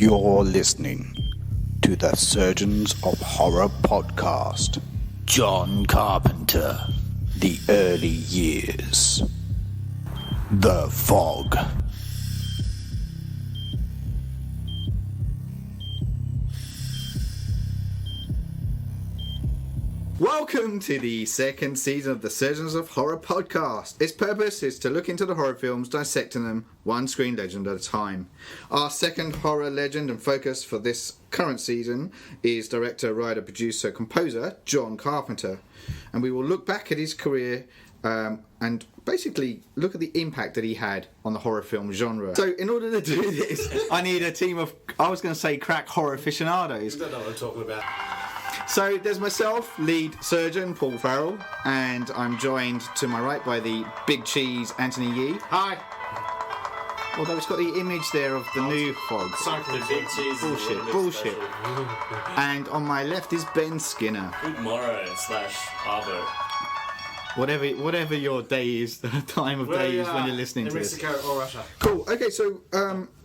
You're listening to the Surgeons of Horror podcast. John Carpenter, The Early Years. The Fog. Welcome to the second season of the Surgeons of Horror podcast. Its purpose is to look into the horror films, dissecting them one screen legend at a time. Our second horror legend and focus for this current season is director, writer, producer, composer John Carpenter. And we will look back at his career and basically look at the impact that he had on the horror film genre. So in order to do this, I need a team of, I was going to say crack horror aficionados. I don't know what I'm talking about. So there's myself, lead surgeon Paul Farrell, and I'm joined to my right by the big cheese Anthony Yee. Hi. Although it's got the image there of the new fog. Sorry, The big cheese. Bullshit. And on my left is Ben Skinner. Good morrow / Arvo. Whatever your day is, the time of day is when you're listening to this. In Mexico or Russia. Cool. Okay, so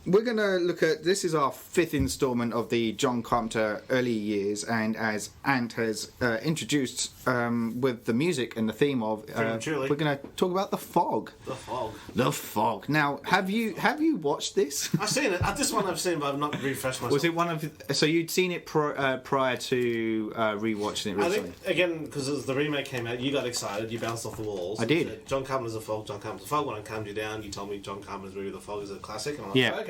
we're going to look at, this is our fifth instalment of the John Carpenter early years, and as Ant has introduced with the music and the theme of, we're going to talk about The Fog. The Fog. The Fog. Now, have you watched this? I've seen it. This one I've seen, but I've not refreshed myself. Was it one of, so you'd seen it prior to rewatching it recently? I think, again, because as the remake came out, you got excited, you bounced off the walls. I did. Said, John Carpenter's The Fog, John Carpenter's The Fog. When I calmed you down, you told me John Carpenter's movie The Fog is a classic. And I'm like, Yeah. okay.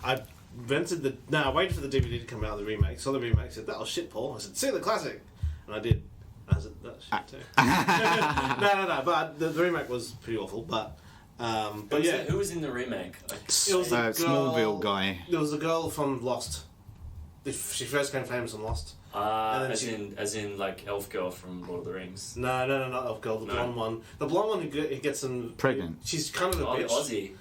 I waited for the DVD to come out of the remake, saw the remake, said, that was shit, Paul. I said, see the classic. And I did. I said, that's shit too. No, but the remake was pretty awful, but yeah. Who was in the remake? It was the girl, Smallville guy. There was a girl from Lost. She first became famous on Lost. As in like Elf Girl from Lord of the Rings. No, not Elf Girl. The blonde one. The blonde one who gets Pregnant. She's kind of a bitch. Aussie.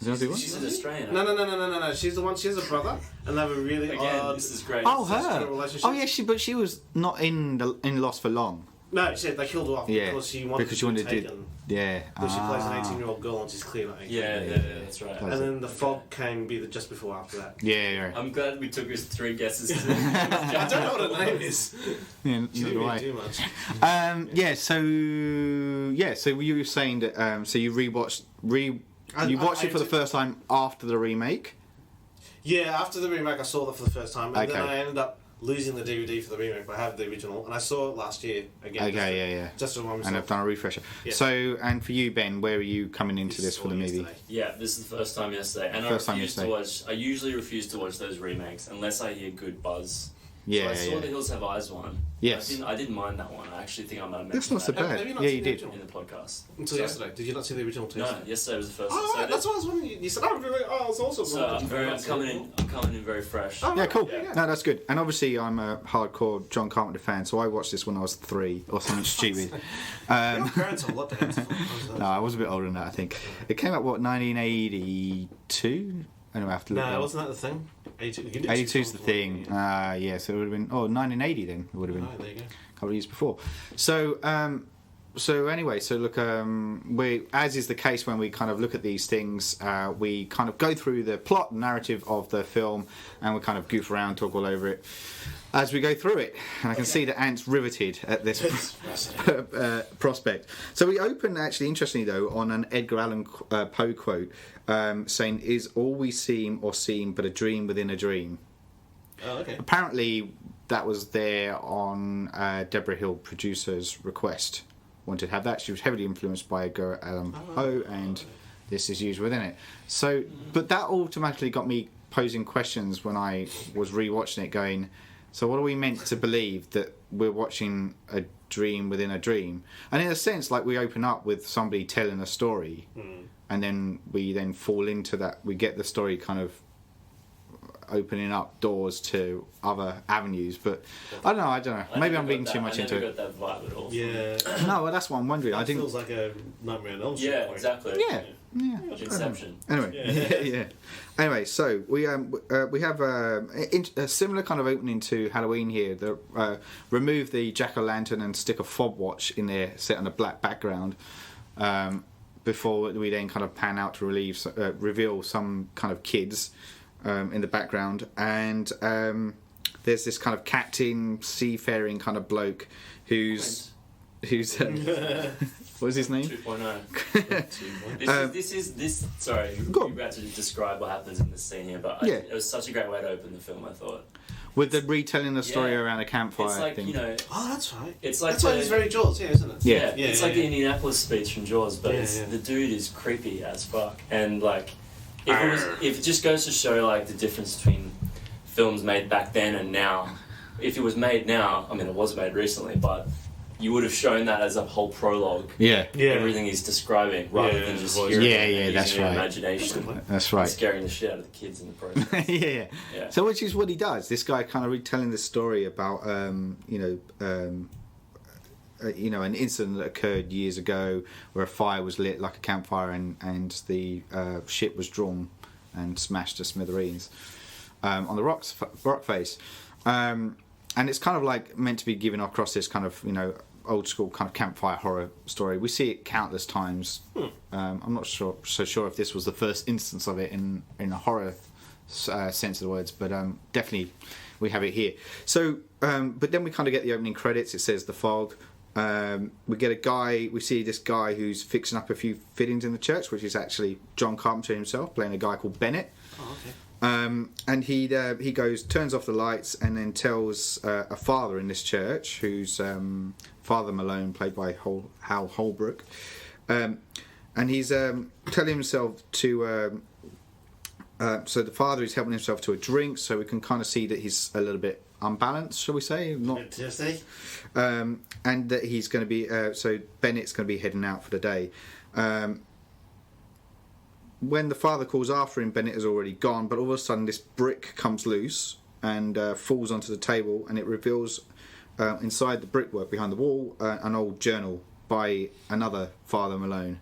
She's an Australian. No. She's the one. She has a brother, and they have a really odd. This is great. Oh, kind her. of relationship. Oh, yeah, but she was not in Lost for long. No, they killed her off because she wanted to be taken. Yeah. But she plays an 18-year-old girl, and she's clearly not 18. Yeah, that's right. And then the Fog came just before after that. Yeah. I'm glad we took us 3 guesses. I don't know what her name is. Yeah, She didn't really do much. So you were saying that so you watched it for the first time after the remake? Yeah, after the remake, I saw that for the first time, and Okay. then I ended up losing the DVD for the remake, but I have the original, and I saw it last year again. Okay, Just to remind myself. And I've done a refresher. Yeah. So, and for you, Ben, where are you coming into this for the movie? Yesterday. Yeah, this is the first time yesterday, and I usually refuse to watch those remakes unless I hear good buzz. Yeah, so I saw the Hills Have Eyes one. Yes. I didn't mind that one. I actually think I might have That's mentioned not so that bad. Have you not Yeah, seen you the did. original? in the podcast. Until Sorry? yesterday. Did you not see the original too? No, yesterday was the first. Oh, so that's what I was wondering. You said, it's awesome. So I'm coming in very fresh. Oh, Yeah, cool. Yeah. No, that's good. And obviously, I'm a hardcore John Carpenter fan, so I watched this when I was 3 or something stupid. Your parents have a lot to answer for. No, I was a bit older than that, I think. It came out, 1982? Anyway, I have to look. No, wasn't that the thing? 82 is the thing. Yeah, so it would have been 1980 then. It would have been Oh, there you go. a couple of years before. So anyway, so look, we, as is the case when we kind of look at these things, we kind of go through the plot and narrative of the film, and we kind of goof around, talk all over it as we go through it. And I can see that Ant's riveted at this prospect. So we open, actually, interestingly though, on an Edgar Allan Poe quote saying, "Is all we seem or seem but a dream within a dream?" Oh, okay. Apparently, that was there on Deborah Hill, producer's request. Wanted to have that. She was heavily influenced by Edgar Allan Poe, and this is used within it. So, but that automatically got me posing questions when I was rewatching it, going, so what are we meant to believe, that we're watching a dream within a dream? And in a sense, like, we open up with somebody telling a story, and then we then fall into that. We get the story kind of opening up doors to other avenues, but I don't know. Maybe I'm reading too much into it. I never got that vibe at all. Yeah. No, well, that's what I'm wondering. It feels like a Nightmare on Elm Street. Yeah, exactly. Yeah. Inception. Anyway, yeah. Anyway, so we have a similar kind of opening to Halloween here. Remove the jack-o'-lantern and stick a fob watch in there, set on a black background. Before we then kind of pan out to reveal some kind of kids in the background, and there's this kind of captain seafaring kind of bloke who's what's his name? 2.0. Sorry, you're about to describe what happens in this scene here, but it was such a great way to open the film, I thought. With the retelling the story around a campfire it's like, thing. Oh, that's right. It's like that's why it's very Jaws, isn't it? Yeah, it's like the Indianapolis speech from Jaws, but the dude is creepy as fuck. And like, if it just goes to show like the difference between films made back then and now. If it was made now, I mean, it was made recently, but you would have shown that as a whole prologue. Everything he's describing, rather than just hearing that's right. Imagination. That's right. Scaring the shit out of the kids in the process. yeah. So which is what he does. This guy kind of retelling the story about an incident that occurred years ago where a fire was lit like a campfire and the ship was drawn and smashed to smithereens on the rock face. And it's kind of like meant to be given across this kind of, old school kind of campfire horror story. We see it countless times. I'm not so sure if this was the first instance of it in a horror sense of the words, but definitely we have it here. So, but then we kind of get the opening credits. It says The Fog. We see this guy who's fixing up a few fittings in the church, which is actually John Carpenter himself, playing a guy called Bennett. Oh, okay. And he turns off the lights, and then tells a father in this church, who's Father Malone, played by Hal Holbrook, and he's telling himself to. So the father is helping himself to a drink, so we can kind of see that he's a little bit unbalanced, shall we say? And that he's going to be. So Bennett's going to be heading out for the day. When the father calls after him, Bennett has already gone, but all of a sudden this brick comes loose and falls onto the table, and it reveals inside the brickwork behind the wall an old journal by another Father Malone,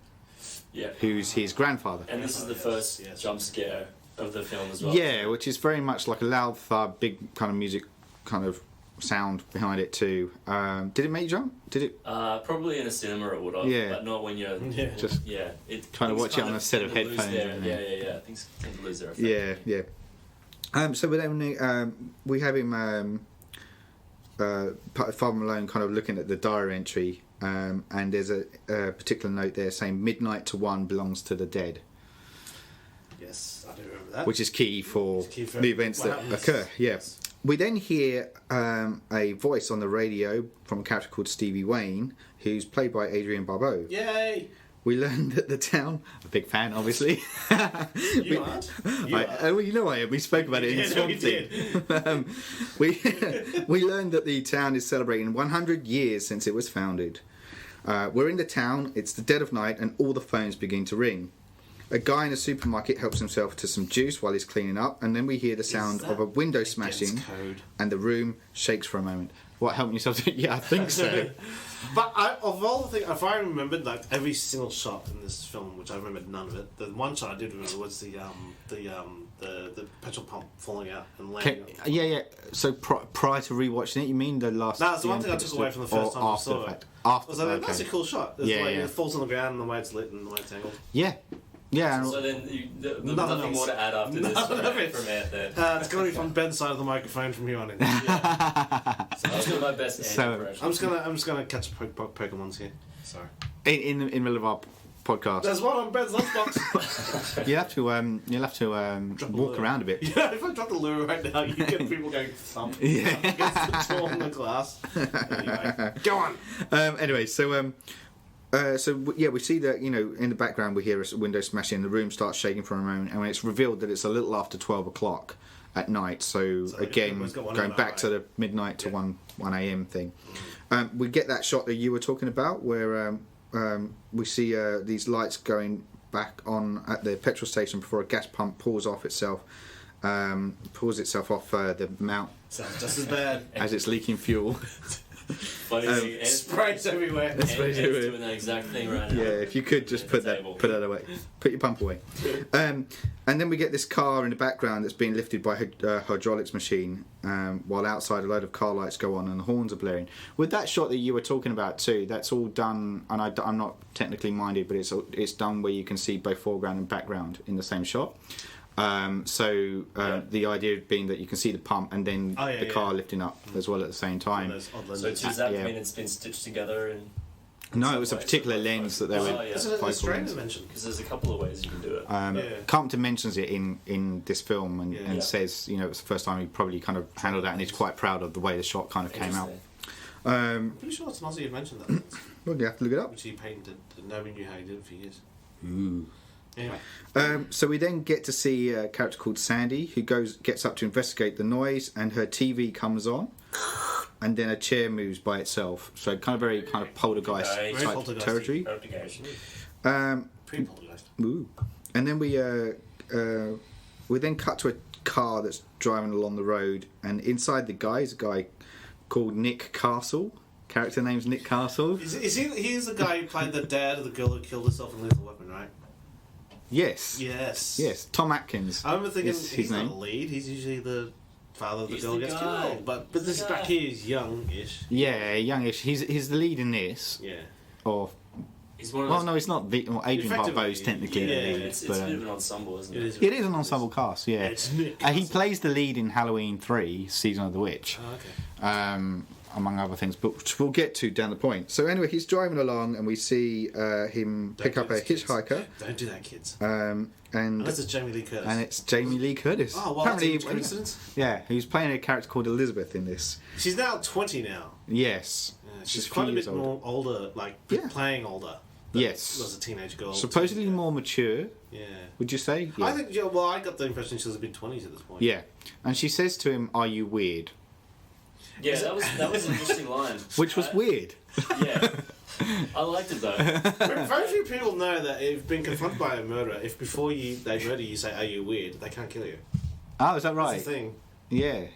who's his grandfather. And this is the first jump scare of the film as well. Yeah, which is very much like a loud thud, big kind of music kind of sound behind it too. Did it make you jump? Did it? Probably in a cinema it would have, but not when you're just trying to watch it on a set of headphones. Things tend to lose their effect. So then we have him, Father Malone, kind of looking at the diary entry, and there's a particular note there saying midnight to 1 belongs to the dead. Yes, I do remember that. Which is key for the events that occur. Yes. We then hear a voice on the radio from a character called Stevie Wayne, who's played by Adrienne Barbeau. Yay! We learned that the town... A big fan, obviously. You aren't? Well, you know I am. We spoke about it in Swamp Thing. We learned that the town is celebrating 100 years since it was founded. We're in the town, it's the dead of night, and all the phones begin to ring. A guy in a supermarket helps himself to some juice while he's cleaning up, and then we hear the sound of a window smashing, and the room shakes for a moment. What, helping yourself to... Yeah, I think so. But of all the things, if I remembered like every single shot in this film, which I remembered none of it, the one shot I did remember was the petrol pump falling out and landing. So prior to rewatching it, you mean the last? No, that's the one thing I took away from the first time I saw it. That's a cool shot. It falls on the ground and the way it's lit and the way it's angled. Yeah. Yeah. So then, nothing more to add after this from Ant then. It's going to be from Ben's side of the microphone from here on in. So I'll do my best impression. I'm just gonna catch Pokemons here. Sorry. In the middle of our podcast. There's one on Ben's lunchbox. You'll have to walk around a bit. Yeah, if I drop the lure right now, you get people going thump against the door in the glass. Anyway, go on. Anyway, we see that, in the background we hear a window smashing, the room starts shaking for a moment, and when it's revealed that it's a little after 12 o'clock at night, so again, going back to the midnight to 1 a.m. thing. We get that shot that you were talking about, where we see these lights going back on at the petrol station before a gas pump pulls itself off the mount. Sounds just as bad. As it's leaking fuel. Funny sprays everywhere. Ed's doing that exact thing right now. Yeah, if you could just put that away, put your pump away. And then we get this car in the background that's being lifted by a hydraulics machine, while outside a load of car lights go on and the horns are blaring. With that shot that you were talking about too, that's all done, and I'm not technically minded, but it's done where you can see both foreground and background in the same shot. The idea being that you can see the pump and then the car lifting up as well at the same time. So does that mean it's been stitched together? No, it was a particular lens that they were. It's a strange dimension because there's a couple of ways you can do it. Carpenter mentions it in this film and says, you know, it was the first time he probably kind of handled that, and he's quite proud of the way the shot kind of came out. I'm pretty sure it's Nazi who mentioned that. Well, you have to look it up. Which he patented, and nobody knew how he did it for years. Ooh. Anyway. So we then get to see a character called Sandy who gets up to investigate the noise, and her TV comes on, and then a chair moves by itself. So kind of very kind of poltergeist type territory. Pre-poltergeist. Ooh. And then we then cut to a car that's driving along the road, and inside the guise, a guy called Nick Castle. Character name's Nick Castle. Is he? He's the guy who played the dad of the girl who killed herself in Lethal Weapon, right? Yes. Yes. Tom Atkins. I remember thinking he's not the lead. He's usually the father of the girl who gets killed. But this back here is young-ish. Yeah, youngish. He's the lead in this. Yeah. Or. He's one of well, no, it's not. Adrian Barbeau's technically the lead. It's a bit of an ensemble, isn't it? It is an ensemble cast. Yeah. It's Nick he plays the lead in Halloween 3: Season of the Witch. Oh, okay. Among other things, but which we'll get to down the point. So anyway, he's driving along, and we see him pick up a hitchhiker. Don't do that, kids. And unless it's Jamie Lee Curtis. And it's Jamie Lee Curtis. Oh, well, apparently, that's a coincidence. Yeah, who's playing a character called Elizabeth in this. She's now 20 now. Yes. Yeah, she's quite a bit more older, like playing older. Yes. Was a teenage girl. Supposedly more mature. Yeah. Would you say? Yeah. I think. Yeah, well, I got the impression she was mid 20s at this point. Yeah, and she says to him, "Are you weird?" Yeah, that was an interesting line. Which was weird. Yeah. I liked it though. Very few people know that if been confronted by a murderer, if before they murder you say, "Are you weird?" they can't kill you. Oh, is that right? That's the thing. Yeah.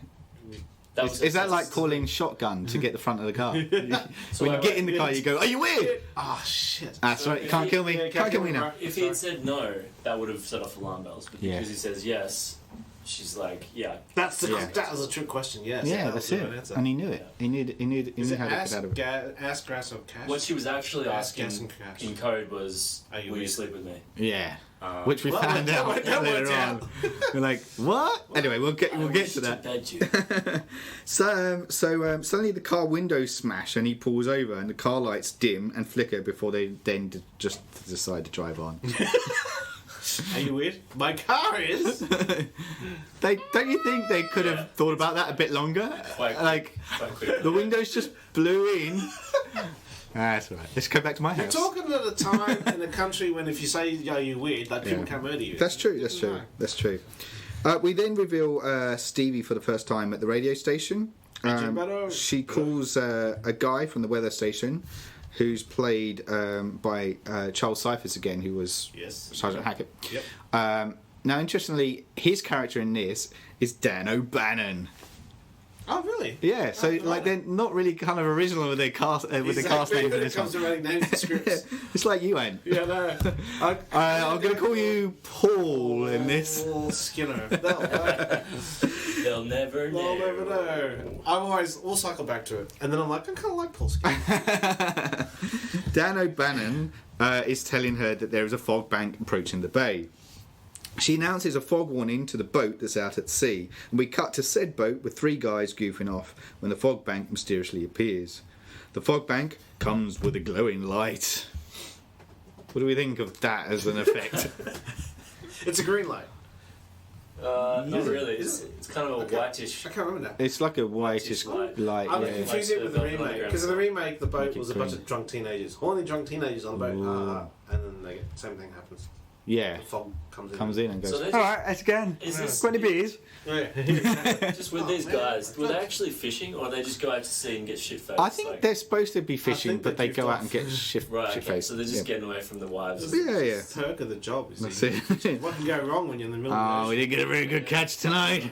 Is that like calling shotgun to get the front of the car? When you get in the car, you go, "Are you weird?" Oh shit! That's right. You can't kill me. Can't kill me now. If he had said no, that would have set off alarm bells. But because he says yes, she's like, yeah. That was a trick question. Yes. Yeah, that's it. And he knew it. He knew how to get out of it. Ask, grass, or cash. What she was actually asking in code was, "Will you sleep with me?" Yeah. Which we found out later on. We're like, what? Anyway, we'll get to that. So suddenly the car windows smash and he pulls over and the car lights dim and flicker before they then just decide to drive on. Are you weird? My car is. Don't you think they could have thought about that a bit longer? Like the windows just blew in. That's all right. Let's go back to my house. You're talking at a time in a country when if you say, "Are you weird?" like people can't murder you. That's true. That's true. We then reveal Stevie for the first time at the radio station. She calls a guy from the weather station, who's played by Charles Cyphers again, who was Sergeant Hackett. Yep. Now, interestingly, his character in this is Dan O'Bannon. Oh, really? Yeah, so they're not really kind of original with their cast with the cast names in this one. When it comes to writing names and scripts. It's like you ain't. Yeah, no. I'm going to call you Paul in this. Paul Skinner. They'll never know. They'll never know. We'll cycle back to it. And then I'm like, I kind of like Paul Skinner. Dan O'Bannon is telling her that there is a fog bank approaching the bay. She announces a fog warning to the boat that's out at sea, and we cut to said boat with three guys goofing off when the fog bank mysteriously appears. The fog bank comes with a glowing light. What do we think of that as an effect? It's a green light. Not really. It's kind of a whitish. I can't remember now. It's like a whitish light. I'm yeah. confusing it with the remake. Because in the remake, the boat was a bunch of drunk teenagers. Horny drunk teenagers on a boat. And then the same thing happens. Yeah. The fog comes in and goes, so alright, let's go. Is this 20 beers. Just with these guys, were they actually fishing or they just go out to sea and get shit-faced? I think they're supposed to be fishing, but they go out and get shit-faced. So they're just getting away from the wives. Yeah. It's the perk of the job. That's it. What can go wrong when you're in the middle of the ocean? We didn't get a very good catch tonight.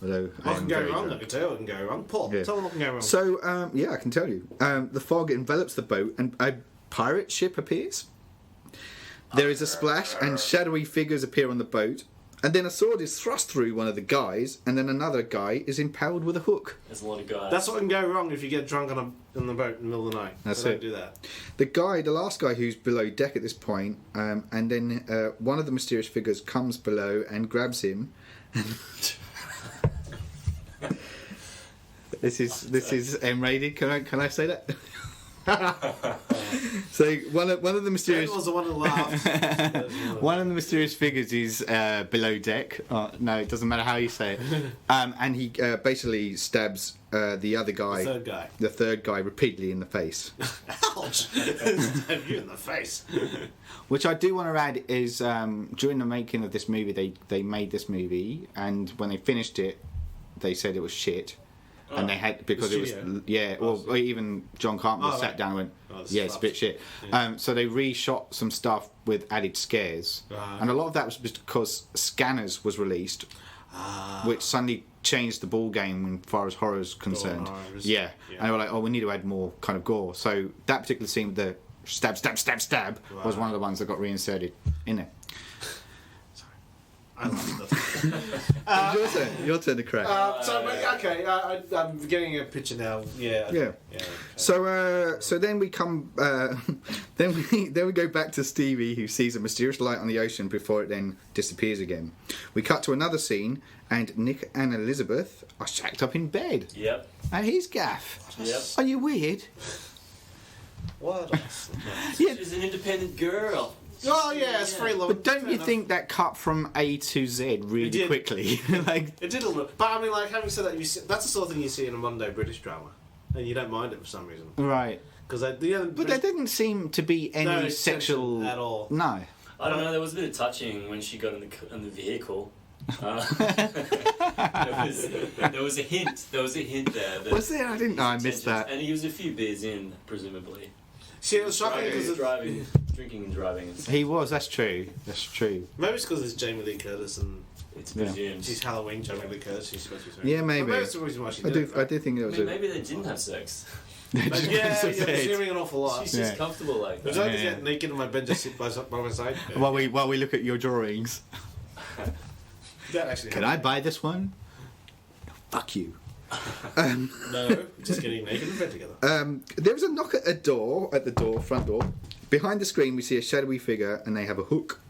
Although, what can go wrong? I can tell you what can go wrong. Paul, tell them what can go wrong. So, I can tell you. The fog envelops the boat and a pirate ship appears. There is a splash and shadowy figures appear on the boat. And then a sword is thrust through one of the guys, and then another guy is impaled with a hook. There's a lot of guys. That's what can go wrong if you get drunk on the boat in the middle of the night. That's so it. Don't do that. The last guy who's below deck at this point, and then one of the mysterious figures comes below and grabs him. This is M-rated. Can I say that? So one of the mysterious That was the one that laughed. one of the mysterious figures is below deck. No, it doesn't matter how you say it. And he basically stabs the other guy, the third guy, repeatedly in the face. Ouch! Stab you in the face. Which I do want to add is during the making of this movie, they made this movie, and when they finished it, they said it was shit. And they had, because it was, or even John Carpenter sat down and went, it's a bit shit. Yeah. So they reshot some stuff with added scares. And a lot of that was because Scanners was released, which suddenly changed the ball game as far as horror is concerned. Yeah. And they were like, we need to add more kind of gore. So that particular scene with the stab, was one of the ones that got reinserted in it. I love that. Your turn to crack. I'm getting a picture now. Yeah. So then we come. Then we go back to Stevie, who sees a mysterious light on the ocean before it then disappears again. We cut to another scene, and Nick and Elizabeth are shacked up in bed. Yep. And he's gaff. Yep. Are you weird? What? Yeah. She's an independent girl. Oh yeah, it's very long. But don't you think that cut from A to Z really quickly? Like it did a little. But I mean, like having said that, that's the sort of thing you see in a Monday British drama, and you don't mind it for some reason. Right. Because but there didn't seem to be any sexual at all. No. I don't know. There was a bit of touching when she got in the vehicle. There was a hint. There was a hint there. Was there? I didn't know. I missed that. And he was a few beers in, presumably. See, it was shocking because drinking and driving. And stuff. He was. That's true. That's true. Maybe it's because it's Jamie Lee Curtis and it's presumed. She's Halloween Jamie Lee Curtis. She's supposed to be. Yeah, maybe. But that's the reason why she did it. I do think it was. Maybe they didn't have sex. You're assuming an awful lot. She's just comfortable like that. Would you like to get naked in my bed, just sit by my side? Yeah. While we look at your drawings. That actually. Can I buy this one? No, fuck you. No, just getting naked in bed together. There was a knock at the front door. Behind the screen, we see a shadowy figure, and they have a hook.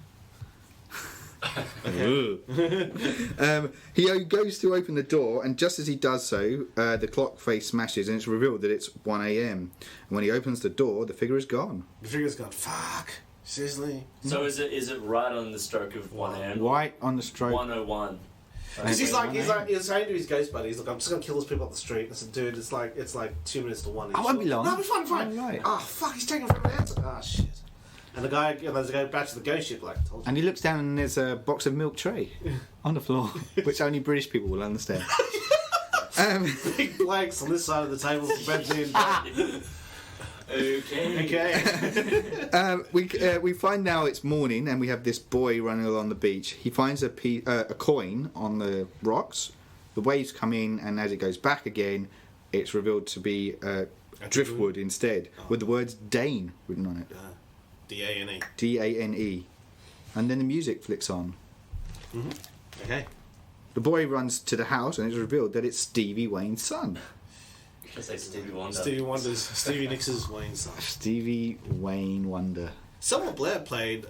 He goes to open the door, and just as he does so, the clock face smashes, and it's revealed that it's 1 a.m. And when he opens the door, the figure is gone. The figure's gone. Fuck. Seriously. So is it right on the stroke of 1 a.m.? Right on the stroke. 101. Because he's saying to his ghost buddy, he's like, I'm just gonna kill those people up the street. I said, dude, it's like 2 minutes to 1. I won't be long. No, be fine. Oh, right. Oh fuck, he's taking from the answer. Oh shit. And there's a guy back to the ghost ship, like told you. And he looks down, and there's a box of milk tray on the floor, which only British people will understand. Big blanks on this side of the table for Benzine. Okay. We find now it's morning, and we have this boy running along the beach. He finds a coin on the rocks. The waves come in, and as it goes back again, it's revealed to be driftwood instead, with the words Dane written on it. D-A-N-E. D-A-N-E. And then the music flicks on. Mm-hmm. Okay. The boy runs to the house, and it's revealed that it's Stevie Wayne's son. I say Stevie Wonder. Stevie Nicks' Wayne's son. Stevie Wayne Wonder. Selma Blair played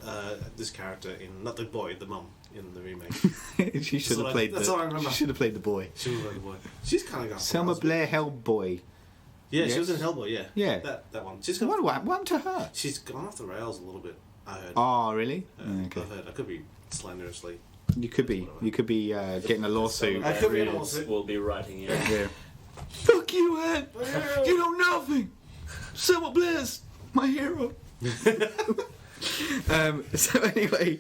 this character in, not the boy, the mum in the remake. She should have played that's all I remember. She should have played the boy. She was played the boy. She's kind of got Selma Blair Hellboy. Yeah, yes. she was in Hellboy. Yeah. Yeah. That one. What happened to her? She's gone off the rails a little bit. I heard. Oh, really? Okay. I've heard. I could be slanderously. You could be. You could be getting a lawsuit. I could be in a lawsuit. We'll be writing it. Yeah. Fuck you, Ed! You know nothing! Selma Blair's my hero! So anyway,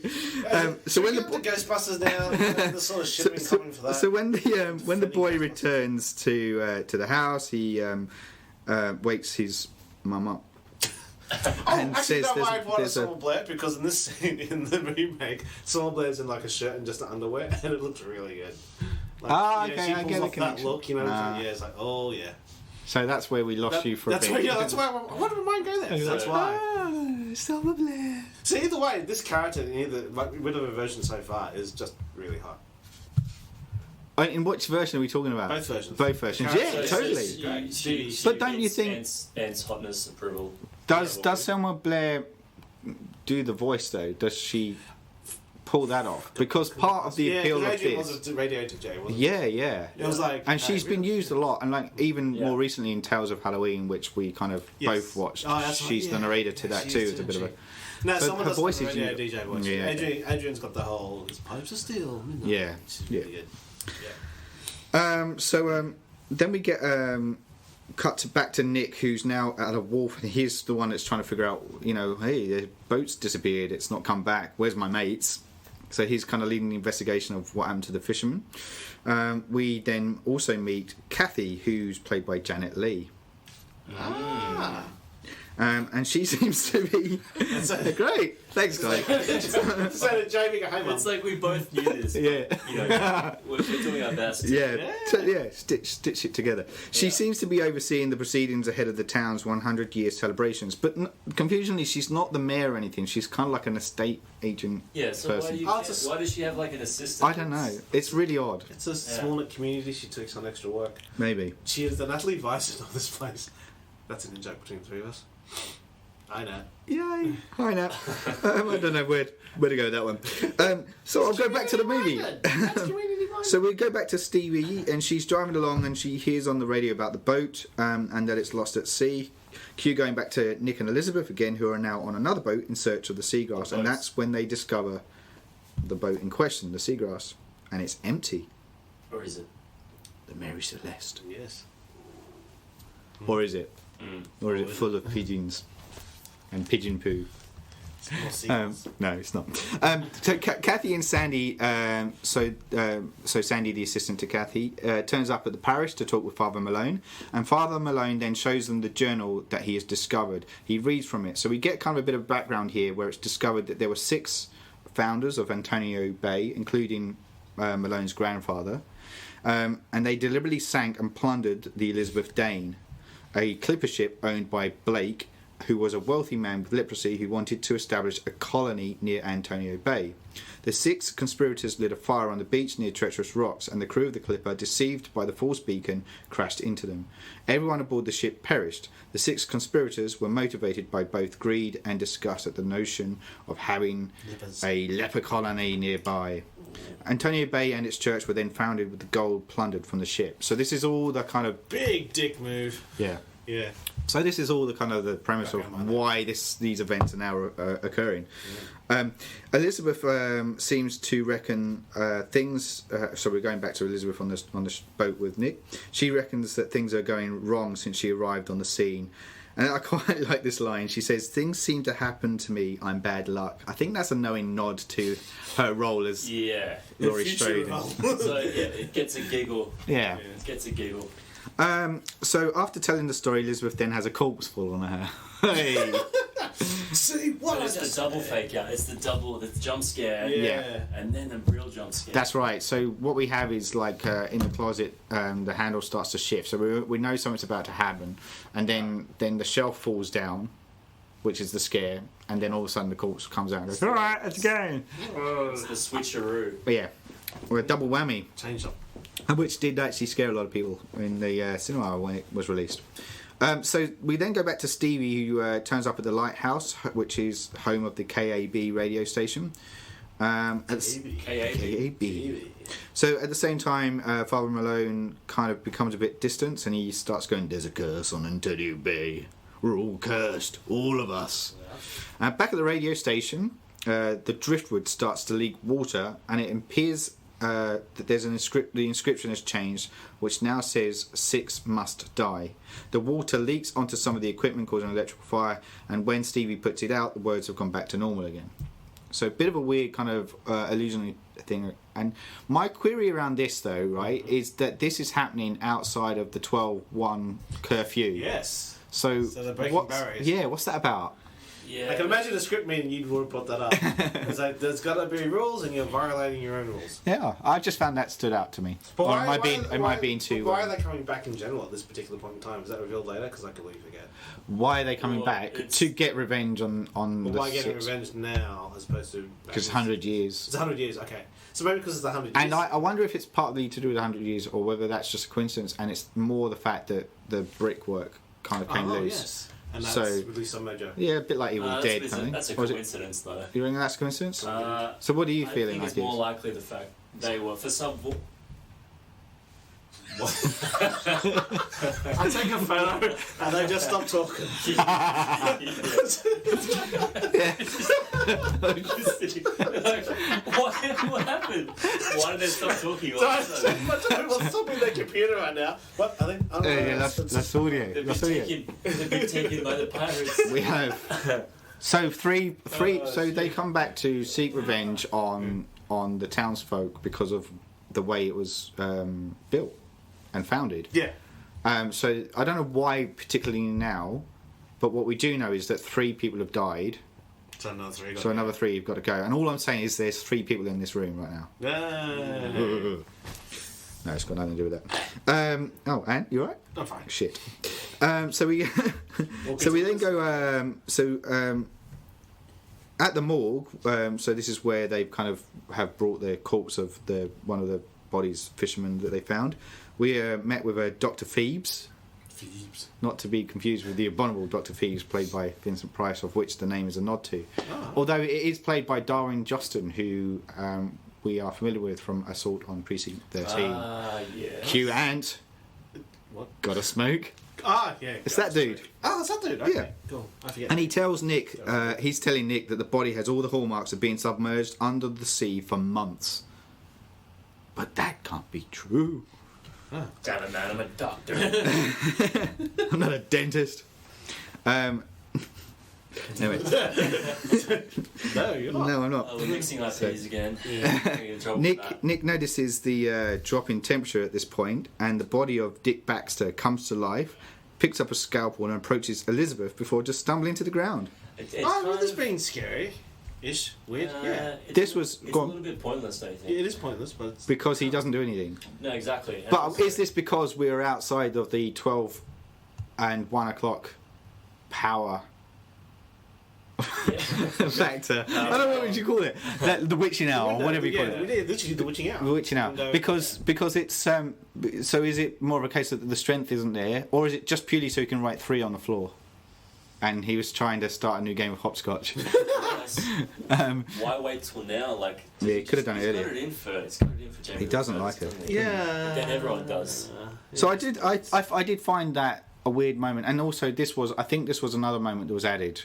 so when the Ghostbusters now, the sort of shipping coming for that. So when the boy returns to the house, he wakes his mum up. And actually, no, I wanted Selma Blair because in this scene in the remake, Selma Blair's in like a shirt and just an underwear, and it looks really good. Like, okay, she I pulls get off the that look, you know. Yeah, it's like, oh yeah. So that's where we lost you for a bit. That's why. Why did mine go there? That's why. Silver Blair. So either way, this character in whatever version so far is just really hot. In which version are we talking about? Both versions. Both versions. Yeah, totally. But don't you think Ant's hotness approval? Does Selma Blair do the voice though? Does she pull that off? Because part of the appeal of Adrian this. was a radioactive J, wasn't it? Yeah. It was like, and she's been used a lot, and like even more recently in Tales of Halloween, which we kind of both watched. She's the narrator to that too. It's a bit of a. No, so someone her does voice the is radio DJ voice. Yeah. Adrian's got the whole "His pipes are steel." Yeah. It's really good. Then we get cut back to Nick, who's now at a wharf, and he's the one that's trying to figure out, hey, the boat's disappeared, it's not come back, where's my mates? So he's kind of leading the investigation of what happened to the fisherman. We then also meet Kathy, who's played by Janet Leigh. And she seems to be great. Thanks, guys. It's like we both knew this. Yeah. We're doing our best. Stitch it together. She seems to be overseeing the proceedings ahead of the town's 100-year celebrations, but confusingly, she's not the mayor or anything. She's kind of like an estate agent person. Why does she have like an assistant? I don't know. It's really odd. It's a small community. She takes on extra work. Maybe. She is the Natalie Bison of this place. That's an in-joke between the three of us. I know. Yay! Hi, Nat. I don't know where to go with that one. So I'll go back to the movie. So we go back to Stevie, and she's driving along, and she hears on the radio about the boat and that it's lost at sea. Cue going back to Nick and Elizabeth again, who are now on another boat in search of the seagrass, and that's when they discover the boat in question, the seagrass, and it's empty. Or is it? The Mary Celeste. Yes. Or is it? Or is it full of pigeons and pigeon poo? No, it's not. So Kathy and Sandy, so Sandy, the assistant to Kathy, turns up at the parish to talk with Father Malone, and Father Malone then shows them the journal that he has discovered. He reads from it. So we get kind of a bit of background here, where it's discovered that there were 6 founders of Antonio Bay, including Malone's grandfather, and they deliberately sank and plundered the Elizabeth Dane, a clipper ship owned by Blake, who was a wealthy man with leprosy who wanted to establish a colony near Antonio Bay. The 6 conspirators lit a fire on the beach near treacherous rocks, and the crew of the clipper, deceived by the false beacon, crashed into them. Everyone aboard the ship perished. The 6 conspirators were motivated by both greed and disgust at the notion of having a leper colony nearby. Antonio Bay and its church were then founded with the gold plundered from the ship. So this is all the kind of big dick move. Yeah. So this is all the kind of the premise of why these events are now occurring. Yeah. Elizabeth seems to reckon things. So we're going back to Elizabeth on the boat with Nick. She reckons that things are going wrong since she arrived on the scene. And I quite like this line. She says, "Things seem to happen to me. I'm bad luck." I think that's a knowing nod to her role as Laurie Strode. So it gets a giggle. Yeah. It gets a giggle. So after telling the story, Elizabeth then has a corpse fall on her. Hey. See what? But it's the double fake out. It's the jump scare. Yeah. And then the real jump scare. That's right. So what we have is like in the closet, the handle starts to shift. So we know something's about to happen, and then the shelf falls down, which is the scare, and then all of a sudden the corpse comes out and goes, "All right, let's go." It's the switcheroo. But yeah, we're a double whammy. Change up. Which did actually scare a lot of people in the cinema when it was released. So we then go back to Stevie, who turns up at the lighthouse, which is home of the KAB radio station. KAB. So at the same time, Father Malone kind of becomes a bit distant, and he starts going, "There's a curse on Antonio Bay. We're all cursed, all of us." Back at the radio station, the driftwood starts to leak water, and it appears that there's the inscription has changed, which now says 6 must die. The water leaks onto some of the equipment, causing an electrical fire, and when Stevie puts it out, the words have gone back to normal again. So a bit of a weird kind of illusionary thing. And my query around this, though, right, is that this is happening outside of the 12-1 curfew. Yes. So they're breaking barriers. Yeah, what's that about? Yeah. I can imagine a script meeting you'd want to put that up. It's like, there's got to be rules and you're violating your own rules. Yeah, I just found that stood out to me. But Or am I being too... Why are they coming back in general at this particular point in time? Is that revealed later? Because I completely forget. Why are they coming back? To get revenge on But the why getting Six. revenge now as opposed to... Because 100 years. It's 100 years, okay. So maybe because it's 100 years. And I wonder if it's partly to do with 100 years or whether that's just a coincidence and it's more the fact that the brickwork kind of came loose. Yes. And that's So- really some major. Yeah, a bit like Evil Dead, kind of. That's a Or is it- coincidence, though. You think that's a coincidence? So what are you I feeling think like it's more likely the fact they were for some. I take a photo and they just stop talking. What happened? Why did they stop talking? People stopping their computer right now. What? I think. That's audio. They've That's been audio. taken. They've been taken by the pirates. We have. So three. So they come back to seek revenge on the townsfolk because of the way it was built and founded. Yeah. So I don't know why particularly now, but what we do know is that 3 people have died. So another 3. So another 3 have got to go. And all I'm saying is there's 3 people in this room right now. No, it's got nothing to do with that. Oh, Anne, you alright? I'm fine. Shit. So we then go. At the morgue. So this is where they kind of have brought the corpse of one of the bodies, fishermen that they found. We met with Dr. Phoebes. Not to be confused with the abominable Dr. Phoebes, played by Vincent Price, of which the name is a nod to. Oh. Although it is played by Darwin Justin, who we are familiar with from Assault on Precinct 13. Yeah. Q Ant. What? Gotta smoke. Ah, yeah. It's that dude. Oh, it's that dude. Okay. Yeah. Cool. I forget. And he tells Nick, he's telling Nick that the body has all the hallmarks of being submerged under the sea for months. But that can't be true. Damn it, man! I'm a doctor. I'm not a dentist. Anyway. No, you're not. No, I'm not. Oh, we're mixing IPs again. Yeah. Nick notices the drop in temperature at this point, and the body of Dick Baxter comes to life, picks up a scalpel and approaches Elizabeth before just stumbling to the ground. I remember this being scary. Ish. Weird. Yeah. This was... It's a little bit pointless, don't you think? It is pointless, but... It's... Because he doesn't do anything. No, exactly. But is this because we are outside of the 12 and 1 o'clock power factor? I don't know what would you call it. The witching hour, or whatever you call it. We did literally the witching hour. The witching hour. Because it's... so is it more of a case that the strength isn't there, or is it just purely so he can write 3 on the floor? And he was trying to start a new game of hopscotch. Why wait till now? Like, yeah, he could have done it earlier. Got it in for Jamie. He doesn't like it. Yeah. Then everyone does. So I did find that a weird moment, and also I think this was another moment that was added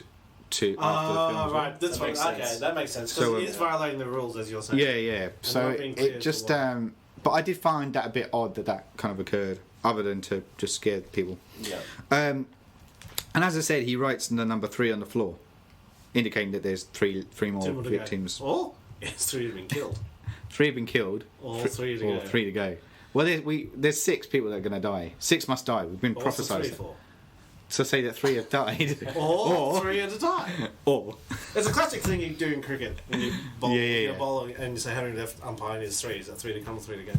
to after the film. Right, that's makes okay, sense. that makes sense. Because So, it is violating the rules, as you're saying. Yeah. So not being clear it as just, to but I did find that a bit odd that kind of occurred, other than to just scare people. Yeah. And as I said, he writes the number 3 on the floor, indicating that there's three more 2 more to victims. Go. Or yes, 3 have been killed. 3 have been killed. Or 3 to go. 3 to go. Well, there's 6 people that are going to die. 6 must die. We've been What's the 3 prophesized. for? So say that 3 have died. Or 3 at a time. Or It's a classic thing you do in cricket when you bowl, Yeah. you bowl and you say how many left umpire is 3. Is that 3 to come or 3 to go?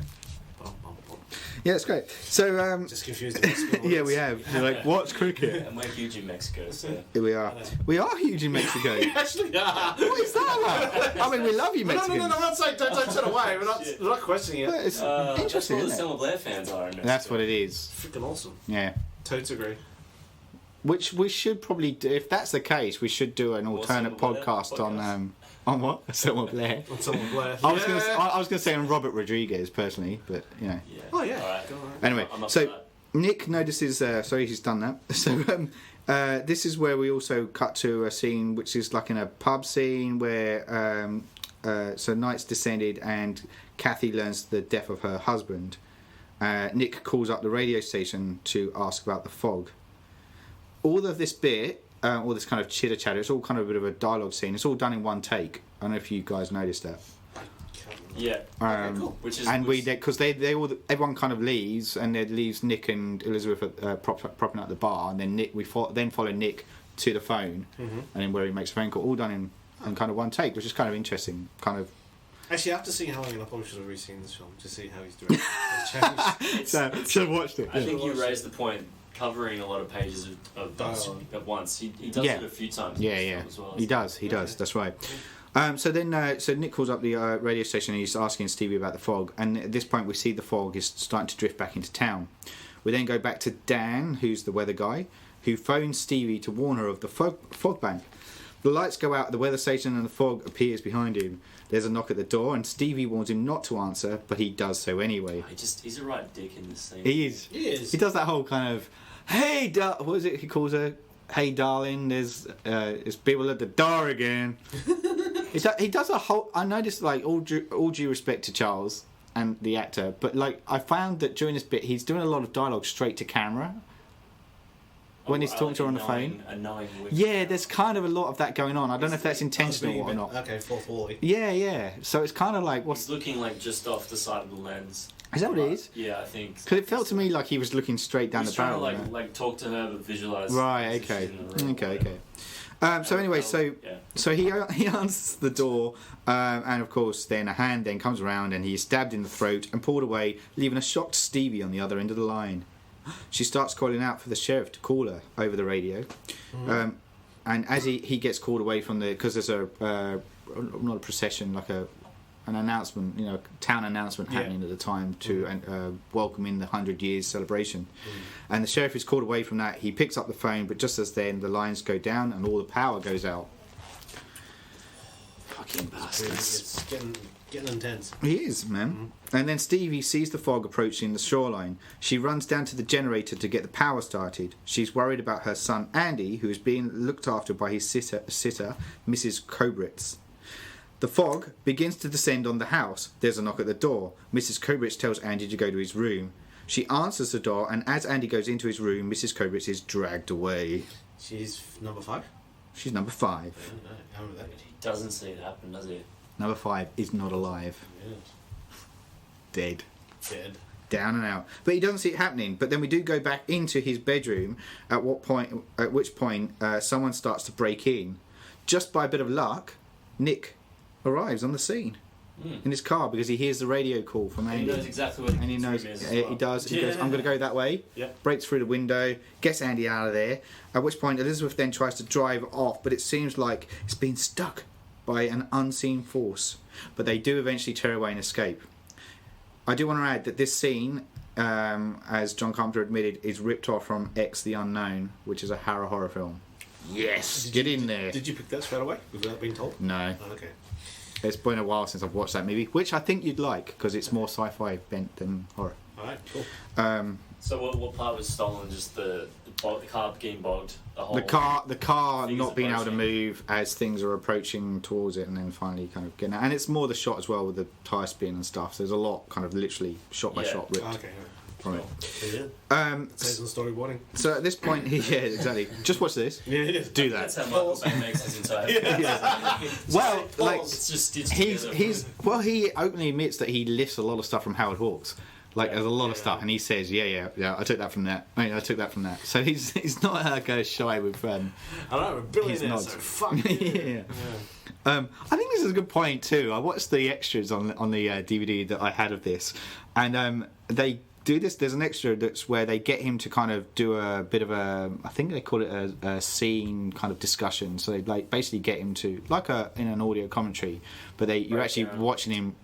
Bum, bum, bum. yeah, it's great. So Just confused. The yeah, we have. You're like, what's cricket? And we're huge in Mexico, so. Here we are. We are huge in Mexico. Actually, What is that about? I mean, we love you, no, Mexicans. I'm not saying don't turn away. We're not questioning it. But it's That's interesting, what the isn't it? Selma Blair fans are in Mexico. That's what it is. Freaking awesome. Yeah. Totes agree. Which we should probably do. If that's the case, we should do an alternate Selma Blair podcast on what? Selma Blair. Someone Blair. I was going to say on Robert Rodriguez personally, but you know. Yeah. Oh yeah. All right. Go on. Anyway, I'm up for so that. Nick notices. Sorry, he's done that. So this is where we also cut to a scene which is like in a pub scene where so night's descended and Kathy learns the death of her husband. Nick calls up the radio station to ask about the fog. All of this bit, all this kind of chitter chatter, it's all kind of a bit of a dialogue scene. It's all done in one take. I don't know if you guys noticed that. Yeah. Cool. Which is Because everyone kind of leaves, and it leaves Nick and Elizabeth propping up the bar, and then then follow Nick to the phone, and then where he makes a phone call, all done in kind of one take, which is kind of interesting. Kind of. Actually, after seeing how long I probably should have re-seen this film to see how he's doing. It's changed. Should have watched it. I think you raised the point. Covering a lot of pages of dialogue at once. He does it a few times. Yeah. As well, he does. That's right. So Nick calls up the radio station and he's asking Stevie about the fog. And at this point, we see the fog is starting to drift back into town. We then go back to Dan, who's the weather guy, who phones Stevie to warn her of the fog bank. The lights go out at the weather station and the fog appears behind him. There's a knock at the door and Stevie warns him not to answer, but he does so anyway. He's a right dick in this scene. He is. He does that whole kind of, hey, what is it he calls her? Hey, darling, there's people at the door again. He does a whole... I noticed, like, all due respect to Charles and the actor, but, like, I found that during this bit, he's doing a lot of dialogue straight to camera. When he's talking to her on the phone. Yeah, there's kind of a lot of that going on. I don't know if that's intentional or not. Okay, 440. Yeah. So it's kind of like... He's looking, like, just off the side of the lens. Is that what it is? Yeah, I think. Because it felt to me like he was looking straight down the barrel. He's trying to, like talk to her but visualise... Right, okay. So anyway, so he answers the door, and of course then a hand then comes around and he's stabbed in the throat and pulled away, leaving a shocked Stevie on the other end of the line. She starts calling out for the sheriff to call her over the radio, and as he gets called away from because there's not a procession, like an announcement, town announcement happening at the time to welcome in the 100 years celebration. And the sheriff is called away from that. He picks up the phone, but just as then the lines go down and all the power goes out. Fucking bastards. It's getting intense. He is, man. And then Stevie sees the fog approaching the shoreline. She runs down to the generator to get the power started. She's worried about her son Andy, who is being looked after by his sitter Mrs. Kobritz. The fog begins to descend on the house. There's a knock at the door. Mrs. Kobritz tells Andy to go to his room. She answers the door, and as Andy goes into his room, Mrs. Kobritz is dragged away. She's number 5? She's number 5. I remember that. He doesn't see it happen, does he? Number 5 is not alive. Yes. Dead. Down and out. But he doesn't see it happening. But then we do go back into his bedroom, at which point someone starts to break in. Just by a bit of luck, Nick arrives on the scene in his car because he hears the radio call from Andy. He knows exactly what he knows. He does. He goes, I'm going to go that way. Yep. Breaks through the window, gets Andy out of there. At which point Elizabeth then tries to drive off, but it seems like it's been stuck by an unseen force. But they do eventually tear away and escape. I do want to add that this scene, as John Carpenter admitted, is ripped off from X the Unknown, which is a horror film. Yes, get in there. Did you pick that straight away without being told? No. Oh, okay. It's been a while since I've watched that movie, which I think you'd like because it's more sci-fi bent than horror. Alright, cool. So what part was stolen? Just the car getting bogged? The car not being able to move as things are approaching towards it, and then finally kind of getting out. And it's more the shot as well with the tyre spin and stuff. So there's a lot kind of literally shot by shot ripped. Okay. From it. Says on the storyboarding. So at this point, yeah, exactly. Just watch this. Yeah. Do that. That's how Michael Bay makes his entire. Well, like it's just stitched he openly admits that he lifts a lot of stuff from Howard Hawks. Like there's a lot of stuff, and he says, "Yeah, I took that from that. I took that from that." So he's not shy with. I know, a billionaire. So fuck yeah. I think this is a good point too. I watched the extras on the DVD that I had of this, and they do this. There's an extra that's where they get him to kind of do a bit of I think they call it a scene kind of discussion. So they like basically get him to in an audio commentary, but you're actually watching him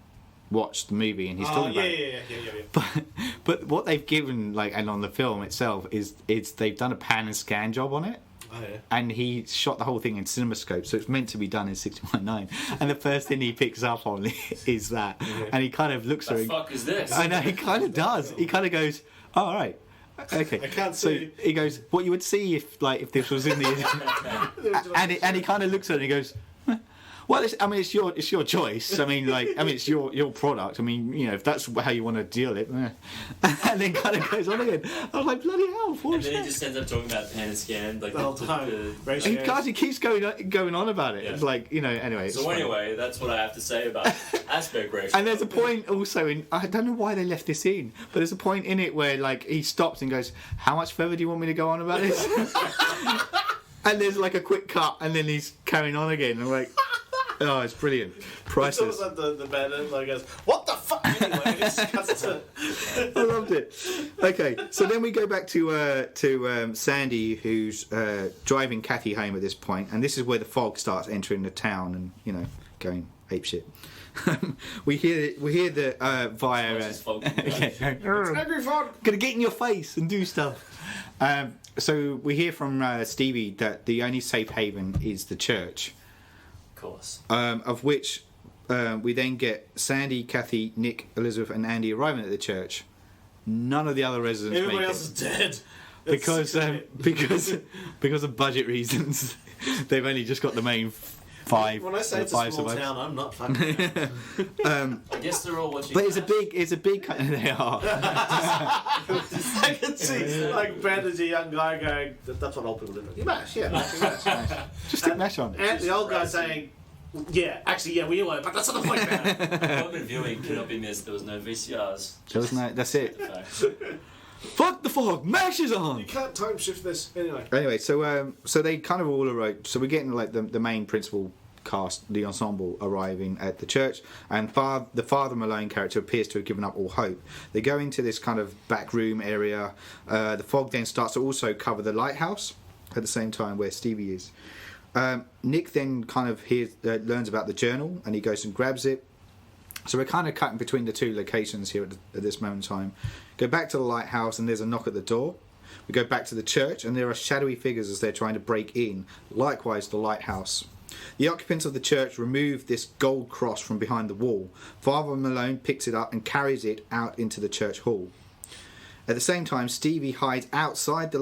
watch the movie and he's talking about it. Yeah. But what they've given and on the film itself is they've done a pan and scan job on it. Oh, yeah. And he shot the whole thing in CinemaScope, so it's meant to be done in 619. And the first thing he picks up on is that, and he kind of looks at it. What the fuck is this? I know, he kind of does. He kind of goes, "Oh, all right, okay." I can't see. So he goes, "What you would see if this was in the," and he kind of looks at it and he goes, "Well, it's your choice. It's your product. If that's how you want to deal it." And then kind of goes on again. I was like, bloody hell! And then he just ends up talking about pan and scan, like the whole time. He keeps going on about it. Yeah. It's like anyway. So anyway, that's what I have to say about aspect ratio. And there's a point also I don't know why they left this in, but there's a point in it where he stops and goes, "How much further do you want me to go on about this?" And there's like a quick cut, and then he's carrying on again. I'm like, oh, it's brilliant. Priceless. It's almost like the band and like goes, what the fuck? Anyway, it just cuts to... I loved it. Okay, so then we go back to Sandy, who's driving Kathy home at this point, and this is where the fog starts entering the town, and going apeshit. we hear the via. Angry fog. Gonna get in your face and do stuff. So we hear from Stevie that the only safe haven is the church. Of course. Of which we then get Sandy, Kathy, Nick, Elizabeth, and Andy arriving at the church. None of the other residents. Everybody make else is dead. because of budget reasons. They've only just got the main five. When I say it's a small town, I'm not fucking. I guess they're all watching. But it's a big. They are. I can see like Ben as a young guy going, "That's what old people do." You mash, yeah, mash. Just stick mash on. And the old guy saying, "Yeah, actually, yeah, we were, but that's not the point about it." Urban viewing cannot be missed. There was no VCRs. There was no. That's it. Okay. Fuck the fog. Mash is on. You can't time shift this anyway. Anyway, so they kind of all arrive. So we're getting like the main principal cast, the ensemble, arriving at the church, and the Father Malone character appears to have given up all hope. They go into this kind of back room area. The fog then starts to also cover the lighthouse at the same time where Stevie is. Nick then kind of learns about the journal, and he goes and grabs it. So we're kind of cutting between the two locations here at this moment in time. Go back to the lighthouse, and there's a knock at the door. We go back to the church, and there are shadowy figures as they're trying to break in. Likewise, the lighthouse. The occupants of the church remove this gold cross from behind the wall. Father Malone picks it up and carries it out into the church hall. At the same time, Stevie hides outside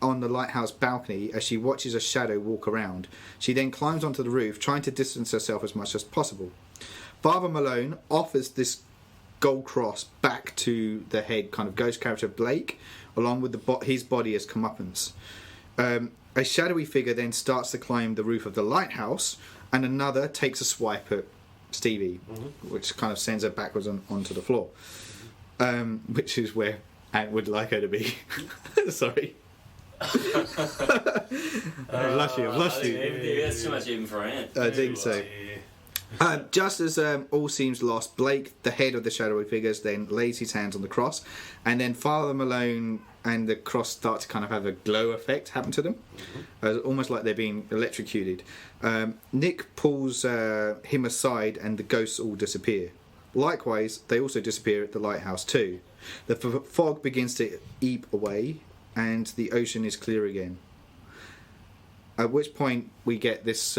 on the lighthouse balcony as she watches a shadow walk around. She then climbs onto the roof, trying to distance herself as much as possible. Father Malone offers this gold cross back to the head kind of ghost character Blake, along with his body as comeuppance. A shadowy figure then starts to climb the roof of the lighthouse, and another takes a swipe at Stevie, which kind of sends her backwards onto the floor, which is where Ant would like her to be. Sorry. I've lost you. That's too much even for Ant. I think so. Just as all seems lost, Blake, the head of the shadowy figures, then lays his hands on the cross, and then Father Malone and the cross start to kind of have a glow effect happen to them, almost like they're being electrocuted. Nick pulls him aside, and the ghosts all disappear. Likewise, they also disappear at the lighthouse too. The fog begins to ebb away, and the ocean is clear again. At which point we get this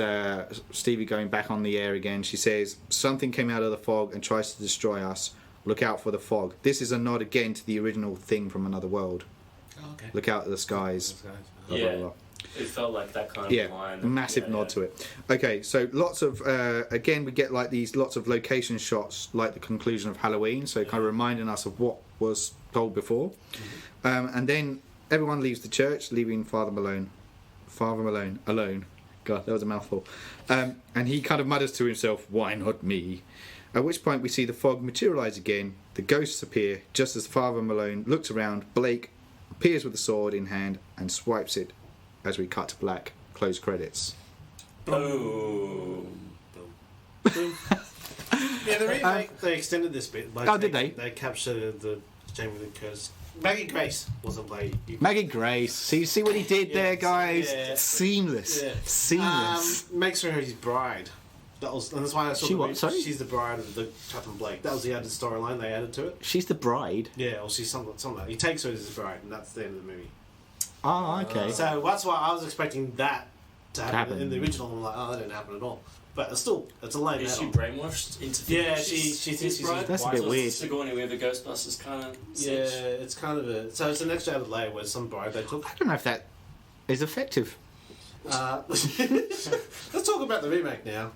Stevie going back on the air again. She says, "Something came out of the fog and tries to destroy us. Look out for the fog." This is a nod again to the original Thing from Another World. Oh, okay. Look out at the skies. Blah, blah, blah. It felt like that kind of line. Massive nod to it. Okay, so lots of again we get like these lots of location shots, like the conclusion of Halloween. So kind of reminding us of what was told before, and then everyone leaves the church, leaving Father Malone alone. God, that was a mouthful. And he kind of mutters to himself, "Why not me?" At which point we see the fog materialise again. The ghosts appear just as Father Malone looks around. Blake appears with a sword in hand and swipes it as we cut to black. Close credits. Boom. Yeah, the remake, they extended this bit. By did they? They captured the Jamie Lee Curtis. Maggie Grace wasn't played. Maggie Grace. See what he did there, guys? Yeah. Seamless. Yeah. Seamless. Makes her his bride. And that's why I saw She the what, movie. sorry? She's the bride of the Captain Blake. That was the added storyline they added to it. She's the bride. Yeah, or she's something. He takes her as his bride, and that's the end of the movie. Oh, okay. So that's why I was expecting that to happen in the happen. original. I'm like, oh, that didn't happen at all. But it's still, it's a lame Is she metal. brainwashed into Yeah, thinking she she's thinks his she's bride? his That's a wife. bit So weird. it's Sigourney Weaver Ghostbusters kind of. Yeah, it's kind of a. So it's an extra added layer where some bride they took. I don't know if that is effective. Let's talk about the remake now.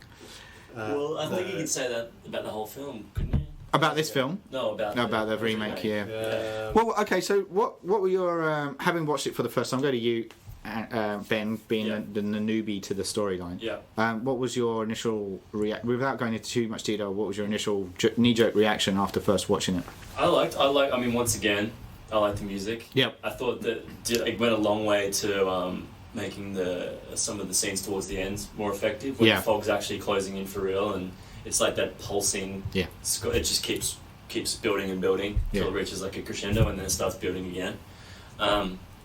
Well, I think you could say that about the whole film, couldn't you? About this film? No, about The remake, yeah. Yeah. Well, okay, so what were your... having watched it for the first time, go to you, Ben, being the newbie to the storyline. Yeah. What was your initial... without going into too much detail, what was your initial knee-jerk reaction after first watching it? I mean, once again, I like the music. Yep. I thought that it went a long way to making some of the scenes towards the end more effective when the fog's actually closing in for real, and it's like that pulsing. Yeah. It just keeps building and building till it reaches like a crescendo, and then it starts building again.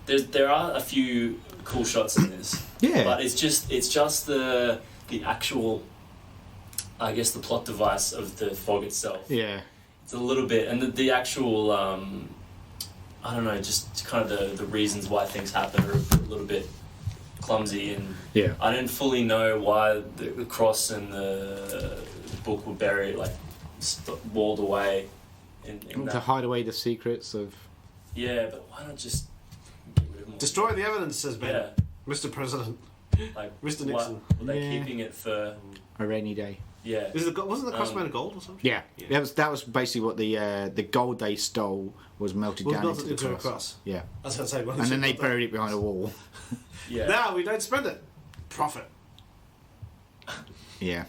There are a few cool shots in this. Yeah. But it's just the actual, I guess, the plot device of the fog itself. Yeah. It's a little bit, and the actual, I don't know, just kind of the reasons why things happen are a little bit clumsy, and I didn't fully know why the cross and the book were buried, like walled away. To hide away the secrets of... Yeah, but why not just get rid of more? Destroy the evidence, says Ben. Mr. President. Like, Mr. Nixon. Were they keeping it for... a rainy day. Yeah. Wasn't the cross made of gold or something? Yeah. That was basically what the gold they stole was melted down into the cross. Yeah. I was going to say... And then they buried it behind a wall. Yeah. Now we don't spend it. Profit. Yeah.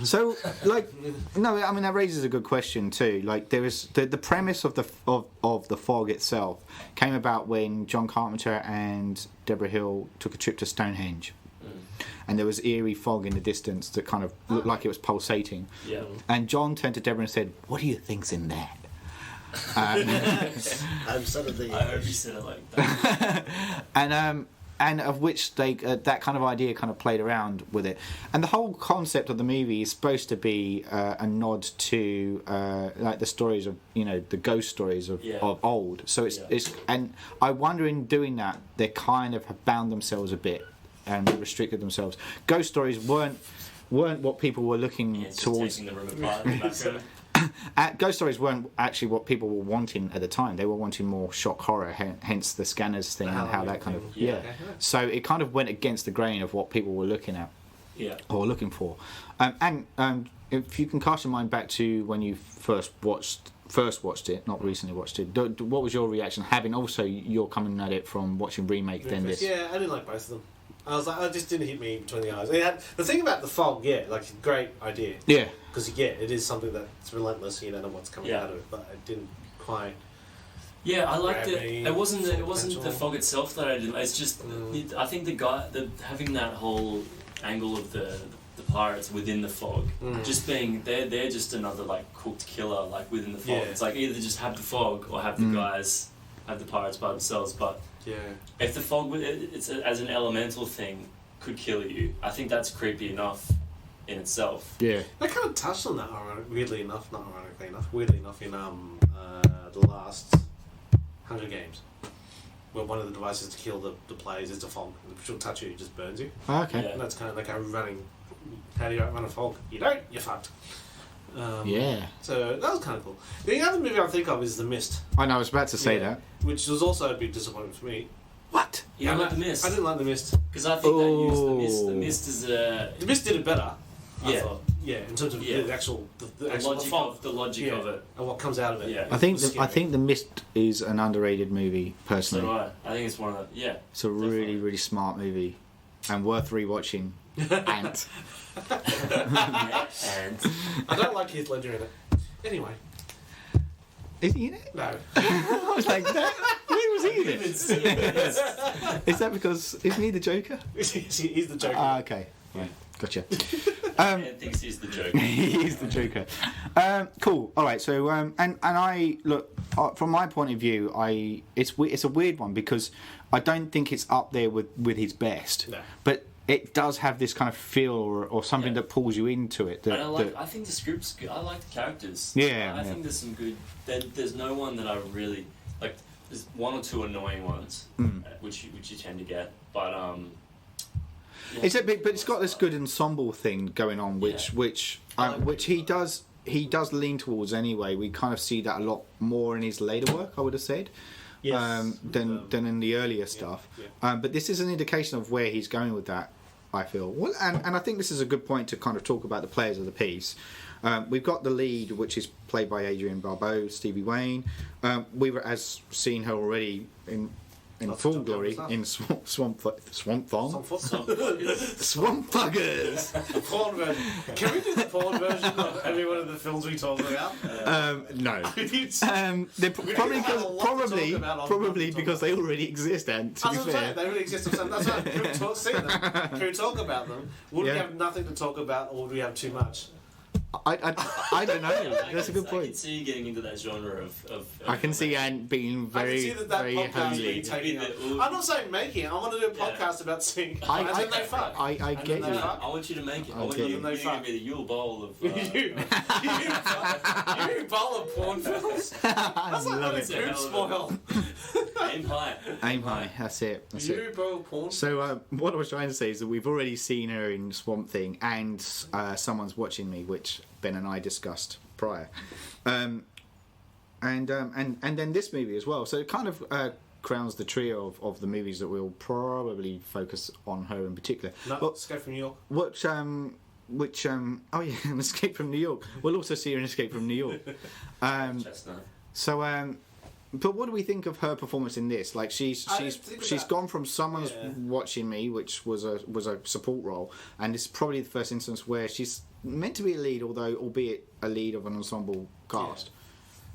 So, like, no, I mean that raises a good question too. Like, there is the premise of the fog itself came about when John Carpenter and Deborah Hill took a trip to Stonehenge, and there was eerie fog in the distance that kind of looked like it was pulsating. Yeah. And John turned to Deborah and said, "What do you think's in that?" I'm son of the. I hope you said it like that. And of which they that kind of idea kind of played around with it, and the whole concept of the movie is supposed to be a nod to like the stories of the ghost stories of old. So it's and I wonder in doing that they kind of have bound themselves a bit and restricted themselves. Ghost stories weren't what people were looking towards. Taking the room apart in the background. Ghost stories weren't actually what people were wanting at the time. They were wanting more shock horror, hence the scanners thing and how that kind of So it kind of went against the grain of what people were looking at, or looking for. And if you can cast your mind back to when you first watched it, not recently watched it. What was your reaction? Having also you're coming at it from watching remake, then this. Yeah, I didn't like both of them. I was like, it just didn't hit me between the eyes. The thing about the fog, like, great idea. Yeah. Because, it is something that's relentless. You don't know what's coming out of it, but it didn't quite. Yeah, I liked it. It wasn't the fog itself that I didn't. It's just I think having that whole angle of the pirates within the fog, just being they're just another like cooked killer like within the fog. It's like either just have the fog or have the guys have the pirates by themselves, but. Yeah. If the fog, as an elemental thing, could kill you, I think that's creepy enough in itself. Yeah. They kind of touched on that, weirdly enough, in the last Hunger Games, where one of the devices to kill the players is the fog. If she'll touch you, it just burns you. Oh, okay. Yeah. And that's kind of like running. How do you outrun a fog? You don't. You're fucked. So that was kind of cool. The other movie I think of is The Mist. I know, I was about to say that. Which was also a big disappointment for me. What? You don't like The Mist? I didn't like The Mist. Because I think that used The Mist. The Mist is a... The Mist did it better, I thought. Yeah, in terms of the actual... The logic of it. And what comes out of it. Yeah. I think The Mist is an underrated movie, personally. So do I. I think it's one of the... Yeah. It's a really, really smart movie. And worth rewatching. Ant. Ant. I don't like Heath Ledger in it. Anyway. Is he in it? No. I was like, when was he in it? Is that because, isn't he the Joker? He's the Joker. Okay. Right. Gotcha. Ant thinks he's the Joker. He's the Joker. Cool. All right. So, and I look from my point of view, it's a weird one because I don't think it's up there with his best. No. But it does have this kind of feel or something that pulls you into it. I think the script's good. I like the characters. Yeah. I think there's some good... There's no one that I really... Like, there's one or two annoying ones, which you tend to get, but... It's a bit, but it's got this good ensemble thing going on, which he does lean towards anyway. We kind of see that a lot more in his later work, I would have said. Yes. Than in the earlier stuff. Yeah. But this is an indication of where he's going with that, I feel. Well, and I think this is a good point to kind of talk about the players of the piece. We've got the lead, which is played by Adrienne Barbeau, Stevie Wayne. We were, as seen her already in full glory in Swamp Thong. Swamp Thuggers. The porn version. Can we do the porn version of Heavy be one of the films we talk about. No. They're probably because they already exist, and to be fair, they already exist. That's why can we see them? Can we talk about them? Would we have nothing to talk about, or would we have too much? I don't know. That's a good point. I can see you getting into that genre of I can see Ant being very, very homely. I'm not saying making it. I want to do a podcast about seeing. I get you. I want you to make it. I want you to be the Yule Bowl of. You bowl of porn films. That's like when it's food spoil. Aim high. Aim high. That's it. You bowl porn. So what I was trying to say is that we've already seen her in Swamp Thing and Someone's Watching Me, which Ben and I discussed prior, and then this movie as well. So it kind of crowns the trio of the movies that we'll probably focus on her in particular. Escape from New York. Oh yeah, an Escape from New York. We'll also see her in Escape from New York. So. But what do we think of her performance in this? Like she's gone from Someone's Watching Me, which was a support role, and it's probably the first instance where she's meant to be a lead, albeit a lead of an ensemble cast.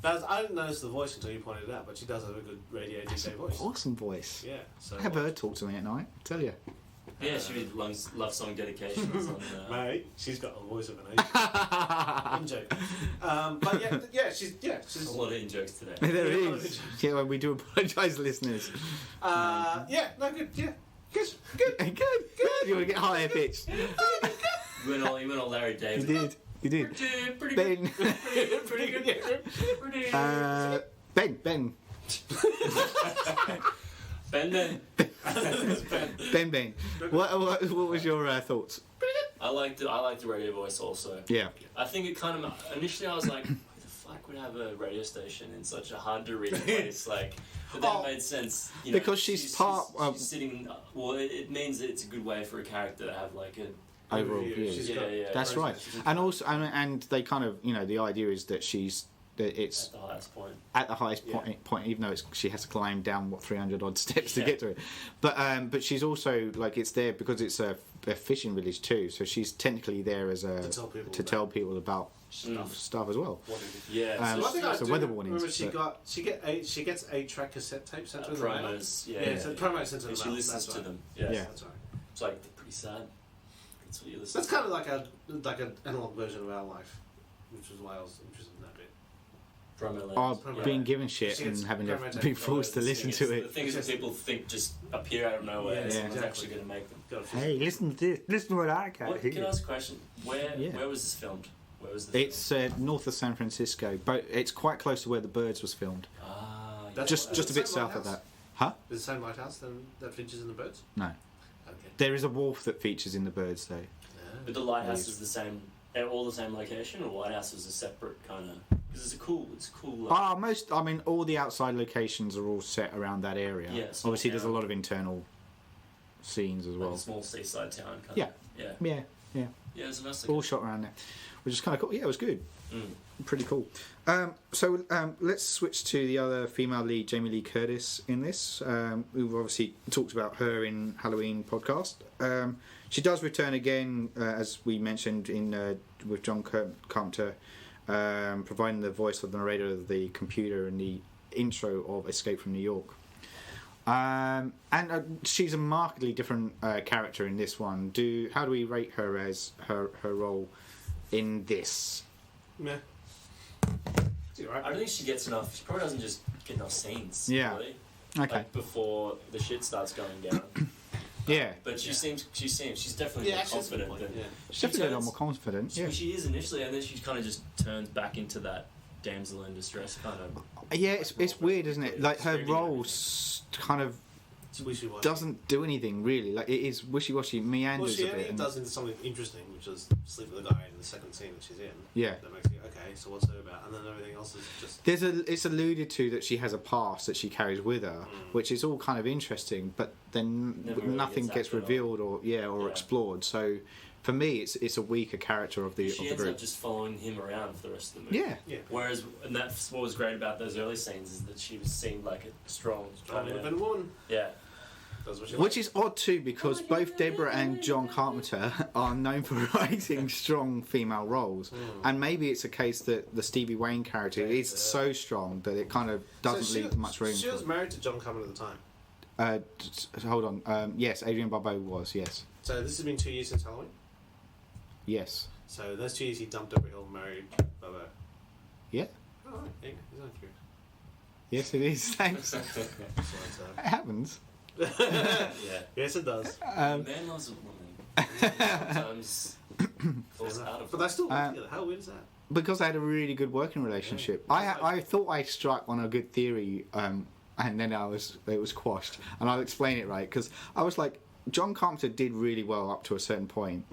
Yeah. I didn't notice the voice until you pointed it out, but she does have a good radio DJ voice. Awesome voice. Yeah. So have her talk to me at night. I tell you. Yeah, she did love song dedications on mate, she's got the voice of an Asian. In joke. But she's a lot of in jokes today. There is. Yeah, well, we do apologise, listeners. Good. Yeah. Good. You want to get higher pitch? You went all Larry David. You did. Pretty Ben. good. Pretty good. Yeah. Ben. Ben. What was your thoughts? I liked the radio voice also. Yeah. I think it kind of initially I was like, who the fuck would have a radio station in such a hard to read place? Like, but that made sense. You know, because she's sitting. Well, it means that it's a good way for a character to have like a overall view. Yeah. That's right. And also, and they kind of, the idea is that it's at the highest point, even though she has to climb down 300 odd steps to get to it. But she's also like, it's there because it's a fishing village too. So she's technically there as to tell people about stuff as well. Yeah. So weather warnings. Remember, she gets 8-track cassette tapes sent to the promos. So promos sent to the she listens to them. Yeah. That's right. It's like they're pretty sad. That's what you listen. That's kind of like an analog version of our life, which is why I was interested in that bit. Being given shit and having to be forced to listen to it. The things that people think just appear out of nowhere. Yeah, someone's actually going to make them. Hey, listen to this. Listen to what I got here. Can I ask a question? Where was this filmed? Where was the It's north of San Francisco, but it's quite close to where The Birds was filmed. Just a bit south of that. Huh? Is the same lighthouse that features in The Birds? No. Okay. There is a wharf that features in The Birds, though. But the lighthouse is the same. All the same location, or lighthouse is a separate kind of. Because it's cool. All the outside locations are all set around that area. Yeah, obviously, there's a lot of internal scenes as well. Like a small seaside town. Yeah. Yeah, it's a nice. All shot around there, which is kind of cool. Yeah, it was good. Pretty cool. So let's switch to the other female lead, Jamie Lee Curtis, in this. We've obviously talked about her in Halloween podcast. She does return again, as we mentioned with John Carpenter, providing the voice of the narrator of the computer in the intro of Escape from New York. And she's a markedly different character in this one. How do we rate her as her role in this? Meh. I don't think she gets enough. She probably doesn't just get enough scenes. Yeah. Really. Okay. Like before the shit starts going down. Yeah. But she's definitely more confident. She's definitely a lot more confident. Yeah. She is initially, and then she kind of just turns back into that damsel in distress kind of. Yeah, it's weird, isn't it? Like her role kind of doesn't do anything really. Like it is wishy-washy, meanders a bit. It does into something interesting, which is sleep with a guy in the second scene that she's in. Yeah. That makes you okay. So what's that about? And then everything else is just. It's alluded to that she has a past that she carries with her, which is all kind of interesting, but then nothing gets revealed or explored. So. For me, it's a weaker character of the group. She ends up just following him around for the rest of the movie. Yeah. Whereas, and that's what was great about those early scenes is that she seemed like a strong independent woman. Yeah. Which is odd too, because both Deborah and John Carpenter are known for writing strong female roles, and maybe it's a case that the Stevie Wayne character is so strong that it kind of doesn't leave much room. She was married to John Carpenter at the time. Hold on. Yes, Adrienne Barbeau was. Yes. So this has been 2 years since Halloween. Yes. So those 2 years he dumped Deborah Hill, married Barbeau. Yeah. Oh, right. Yeah, he's not curious. Yes, it is. Thanks. It happens. Yeah. Yes, it does. Man loves a woman. Sometimes falls out of. But they still work together. How weird is that? Because they had a really good working relationship. Yeah. I thought I struck on a good theory, and then it was quashed. And I'll explain it right, because I was like, John Carpenter did really well up to a certain point,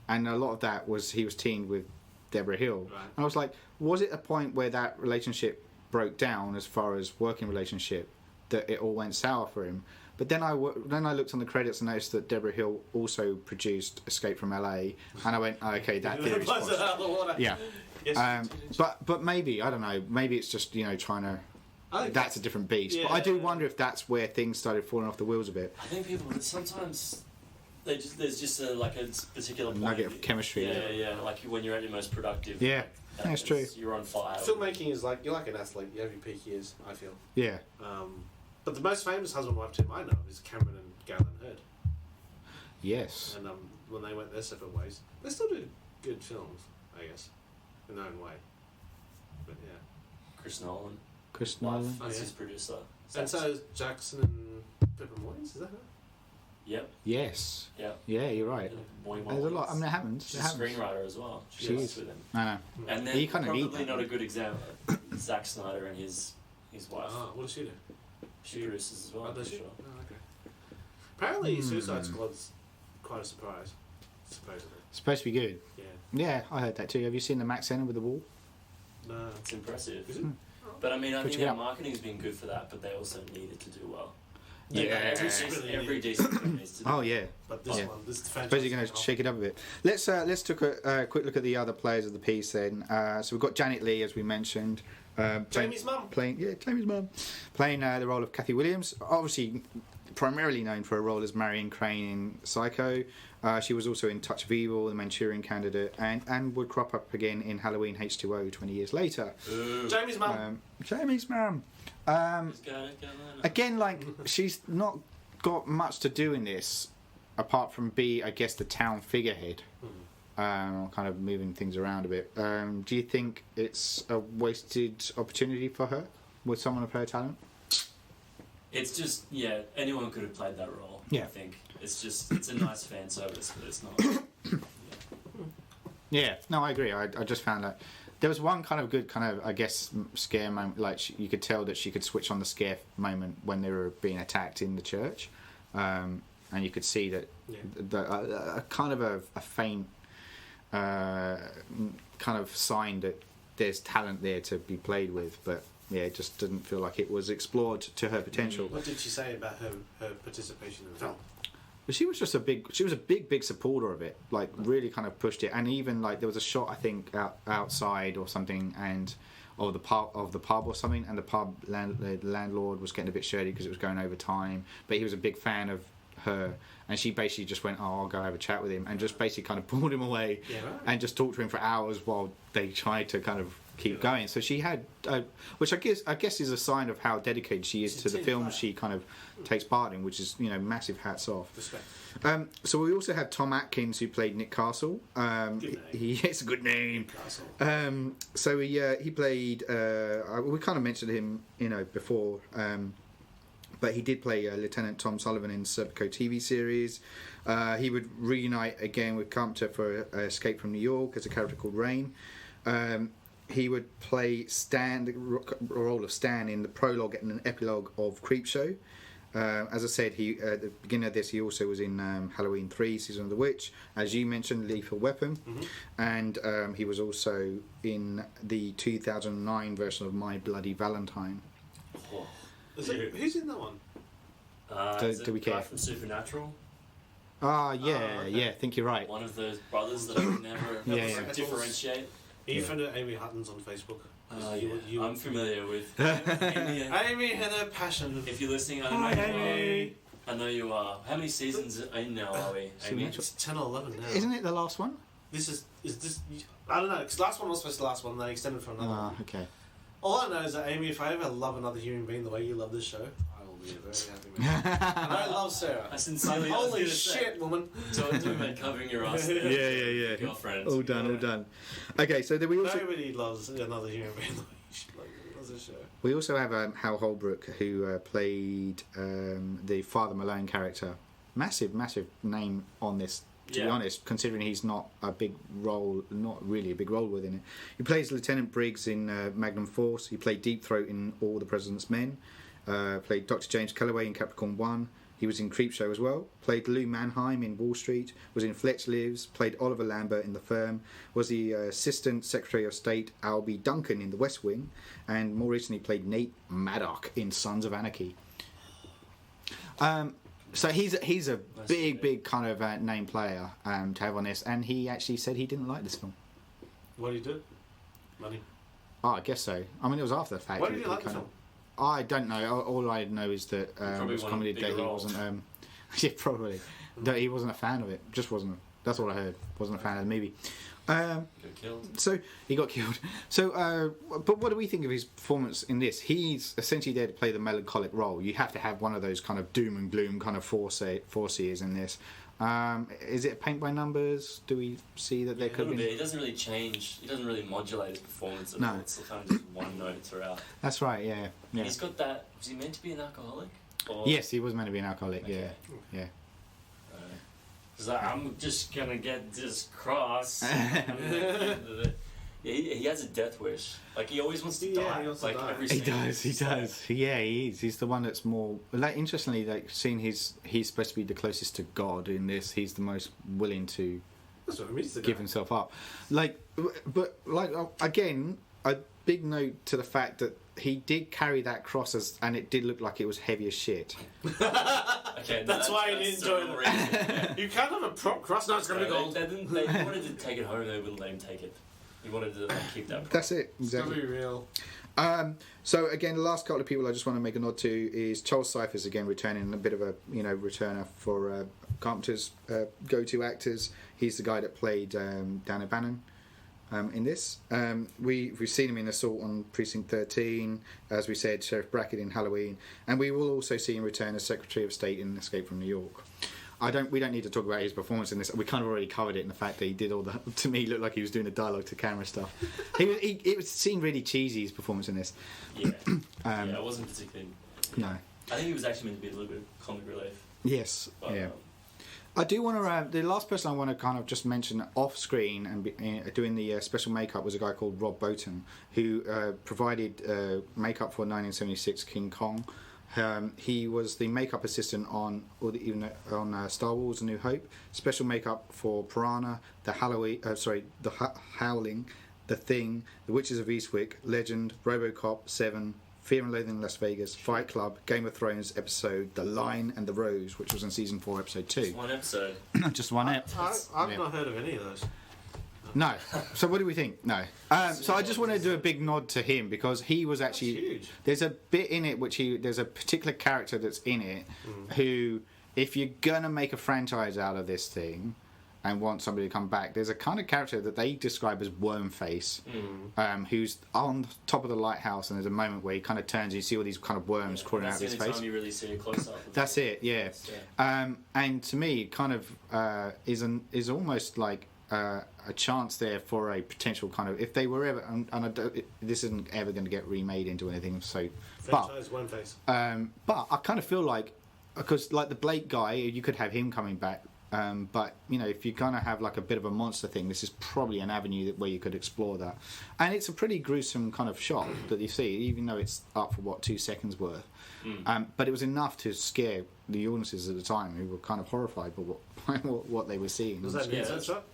and a lot of that was he was teamed with Deborah Hill. Right. And I was like, was it a point where that relationship broke down as far as working relationship, that it all went sour for him? But then I looked on the credits and noticed that Deborah Hill also produced Escape from LA, and I went, oh, okay, that theory's quashed. Yeah. Yes, But maybe, I don't know, maybe it's just, trying to... That's a different beast. Yeah, but I do wonder if that's where things started falling off the wheels a bit. I think people sometimes there's just a particular point. Nugget of chemistry. Yeah. Like when you're at your most productive. Yeah, that's true. You're on fire. Filmmaking is like you're like an athlete. You have your peak years. I feel. Yeah. But the most famous husband-wife team I know of is Cameron and Galen Hurd. Yes. And when they went their separate ways, they still do good films, I guess, in their own way. But yeah. Chris Nolan. Nolan. That's his producer. And so is Jackson and Pepper Moyes, is that her? Yep. Yes. Yep. Yeah, you're right. Boy, There's a lot. I mean, it happens. She's a screenwriter as well. She works is. with him. I know. And then You kinda need probably that. not a good example. Zack Snyder and his wife. Oh, what does she do? She produces as well. I'm does she? pretty sure. Oh, okay. Apparently, Suicide Squad's quite a surprise, supposedly. It's supposed to be good. Yeah. Yeah, I heard that too. Have you seen the Max Center with the wall? No. It's impressive. Is it? But I mean, I Check think it their out. marketing's been good for that, but they also needed to do well. Yeah. Every decent film needs to do Oh yeah. But this Yeah. one, this is Suppose you're going to shake it up a bit. Let's take a quick look at the other players of the piece then. So we've got Janet Leigh, as we mentioned. Jamie's mum. Jamie's mum. Playing the role of Kathy Williams. Obviously, primarily known for her role as Marion Crane in Psycho. She was also in Touch of Evil, The Manchurian Candidate, and would crop up again in Halloween H2O 20 years later. Jamie's mum. Jamie's mum. Again, like, she's not got much to do in this, apart from be, I guess, the town figurehead. Kind of moving things around a bit. Do you think it's a wasted opportunity for her with someone of her talent? It's just, anyone could have played that role. Yeah. I think it's a nice fan service, but it's not. Yeah, no, I agree. I just found that there was one kind of good I guess scare moment. Like you could tell that she could switch on the scare moment when they were being attacked in the church, and you could see that a kind of a faint kind of sign that there's talent there to be played with, but yeah, it just didn't feel like it was explored to her potential. What did she say about her participation in the film? But she was just a big supporter of it. Like really kind of pushed it, and even like there was a shot I think outside or something, or the pub or something, and the pub the landlord was getting a bit shirty because it was going over time, but he was a big fan of her, and she basically just went, "Oh, I'll go have a chat with him," and just basically kind of pulled him away, and just talked to him for hours while they tried to kind of keep going. So she had, which I guess is a sign of how dedicated she is to the film she kind of takes part in, which is massive hats off. Respect. So we also had Tom Atkins, who played Nick Castle. It's a good name. Castle. So he played. We kind of mentioned him, before. But he did play Lieutenant Tom Sullivan in Serpico TV series. He would reunite again with Carpenter for Escape from New York as a character called Rain. He would play Stan, the role of Stan, in the prologue and an epilogue of Creepshow. As I said, he at the beginning of this, he also was in Halloween 3, Season of the Witch, as you mentioned, Lethal Weapon, and he was also in the 2009 version of My Bloody Valentine. Oh. Who's in that one? Do we care? From Supernatural? Yeah, I think you're right. One of those brothers that I would never differentiate. Are you friend of Amy Hutton's on Facebook? I'm familiar with Amy and her passion. If you're listening, I don't Hi, know. Amy. I know you are. How many seasons in now are we? Amy? It's 10 or 11 now. Isn't it the last one? Is this? I don't know, because last one was supposed to be the last one, then extended for another one. Okay. All I know is that, Amy, if I ever love another human being the way you love this show, I will be a very happy man. And I love Sarah. I sincerely Holy shit, woman. Talking about covering your ass. Yeah. Girlfriend. All done. Okay, so then we also Nobody loves another human being the way she loves this show. we also have Hal Holbrook, who played the Father Malone character. Massive name on this. To be honest, considering he's not a big role, not really a big role within it. He plays Lieutenant Briggs in Magnum Force. He played Deep Throat in All the President's Men. Played Dr. James Calloway in Capricorn 1. He was in Creepshow as well. Played Lou Mannheim in Wall Street. Was in Fletch Lives. Played Oliver Lambert in The Firm. Was the Assistant Secretary of State Albie Duncan in The West Wing. And more recently played Nate Maddock in Sons of Anarchy. So he's a big kind of name player to have on this, and he actually said he didn't like this film. What did he do? Money. Oh, I guess so. I mean, it was after the fact. Why did you like the film? I don't know. All I know is that it was comedy that he wasn't. Yeah, probably. That he wasn't a fan of it. Just wasn't. That's all I heard. Wasn't a fan of the movie. Got killed. So he got killed. So, but what do we think of his performance in this? He's essentially there to play the melancholic role. You have to have one of those kind of doom and gloom kind of forces in this. Is it paint by numbers? Do we see that there could be? He doesn't really change. He doesn't really modulate his performance. No, it's kind of just one note throughout. That's right. Yeah. He's got that. Was he meant to be an alcoholic? Or? Yes, he was meant to be an alcoholic. Okay. Yeah. He's like, I'm just gonna get this cross. He has a death wish. Like, he always wants to die. He wants to die. Every He does. Yeah, he is. He's the one that's more. Like, interestingly, like seeing he's supposed to be the closest to God in this. He's the most willing to That's what I mean, give himself up. Like, but like again, a big note to the fact that he did carry that cross and it did look like it was heavy as shit. Okay, that's why I didn't enjoy it. Yeah. You can't have a prop cross. No, it's gonna be gold. They wanted to take it home. They wouldn't let him take it. He wanted to keep that. That's it. It's Exactly. gonna be real. So again, the last couple of people I just want to make a nod to is Charles Cyphers again returning, a bit of a returner for Carpenter's go-to actors. He's the guy that played Dan O'Bannon in this. We've seen him in Assault on Precinct 13, as we said, Sheriff Brackett in Halloween, and we will also see him return as Secretary of State in Escape from New York. We don't need to talk about his performance in this. We kind of already covered it in the fact that he did all the. To me, looked like he was doing the dialogue to camera stuff. It seemed really cheesy, his performance in this. Yeah, it wasn't particularly. No. I think he was actually meant to be a little bit of comic relief. Yes. But, yeah. I do want to. The last person I want to kind of just mention off screen and doing the special makeup was a guy called Rob Botton, who provided makeup for 1976 King Kong. He was the makeup assistant on Star Wars: A New Hope. Special makeup for Piranha, The Howling, The Thing, The Witches of Eastwick, Legend, RoboCop, 7, Fear and Loathing in Las Vegas, Fight Club, Game of Thrones episode The Lion and the Rose, which was in season 4, episode 2. Just one episode. Just one episode. I've not heard of any of those. No. So what do we think? No. So I just want to do a big nod to him because he was actually. That's huge. There's a bit in it there's a particular character that's in it who, if you're gonna make a franchise out of this thing and want somebody to come back, there's a kind of character that they describe as Wormface, who's on top of the lighthouse, and there's a moment where he kind of turns and you see all these kind of worms crawling out of his face. That's the only time you really see a close up. That's it. Yeah. And to me, it kind of is almost like. A chance there for a potential kind of if they were ever this isn't ever going to get remade into anything Franchise Wormface. But I kind of feel like because like the Blake guy you could have him coming back but if you're going to have like a bit of a monster thing, this is probably an avenue where you could explore that, and it's a pretty gruesome kind of shot that you see, even though it's up for 2 seconds worth. But it was enough to scare the audiences at the time who were kind of horrified by what they were seeing. Was that an insert shot?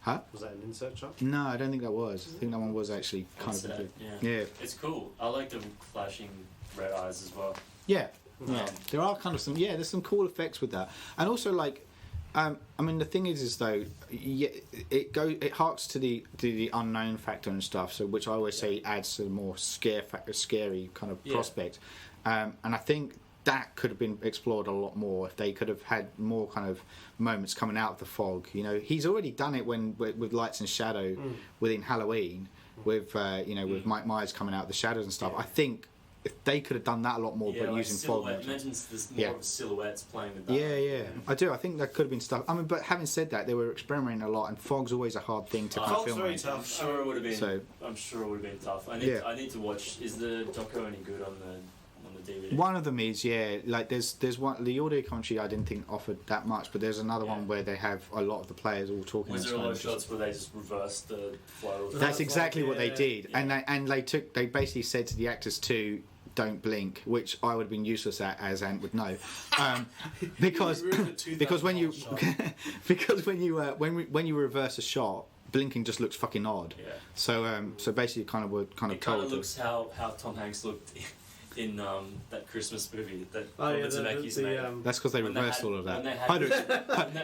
Huh? Was that an insert shot? No, I don't think that was. I think that one was actually kind of. Yeah. It's cool. I like the flashing red eyes as well. Yeah. There are kind of some. Yeah, there's some cool effects with that, and also like, I mean, the thing is though, it harks to the unknown factor and stuff. So, which I always say adds to the more scary kind of prospect. And I think that could have been explored a lot more if they could have had more kind of moments coming out of the fog. You know, he's already done it with lights and shadow within Halloween, with with Mike Myers coming out of the shadows and stuff. I think if they could have done that a lot more, but using fog. Imagine there's more of silhouettes playing with that. Yeah. I do. I think that could have been stuff. I mean, but having said that, they were experimenting a lot, and fog's always a hard thing to kind of film. Very tough. I'm sure it would have been. tough. I need to watch. Is the doco any good on the DVD? One of them is, like there's one, the audio commentary I didn't think offered that much, but there's another one where they have a lot of the players all talking. Was there a lot of shots where they just reversed the flow? That's exactly what they did, and they basically said to the actors to don't blink, which I would have been useless at, as Ant would know, because when you when you reverse a shot, blinking just looks fucking odd. Yeah. So basically, we're told. It kind of looks how Tom Hanks looked in that Christmas movie that Robert Zemeckis made. That's because they reversed all of that.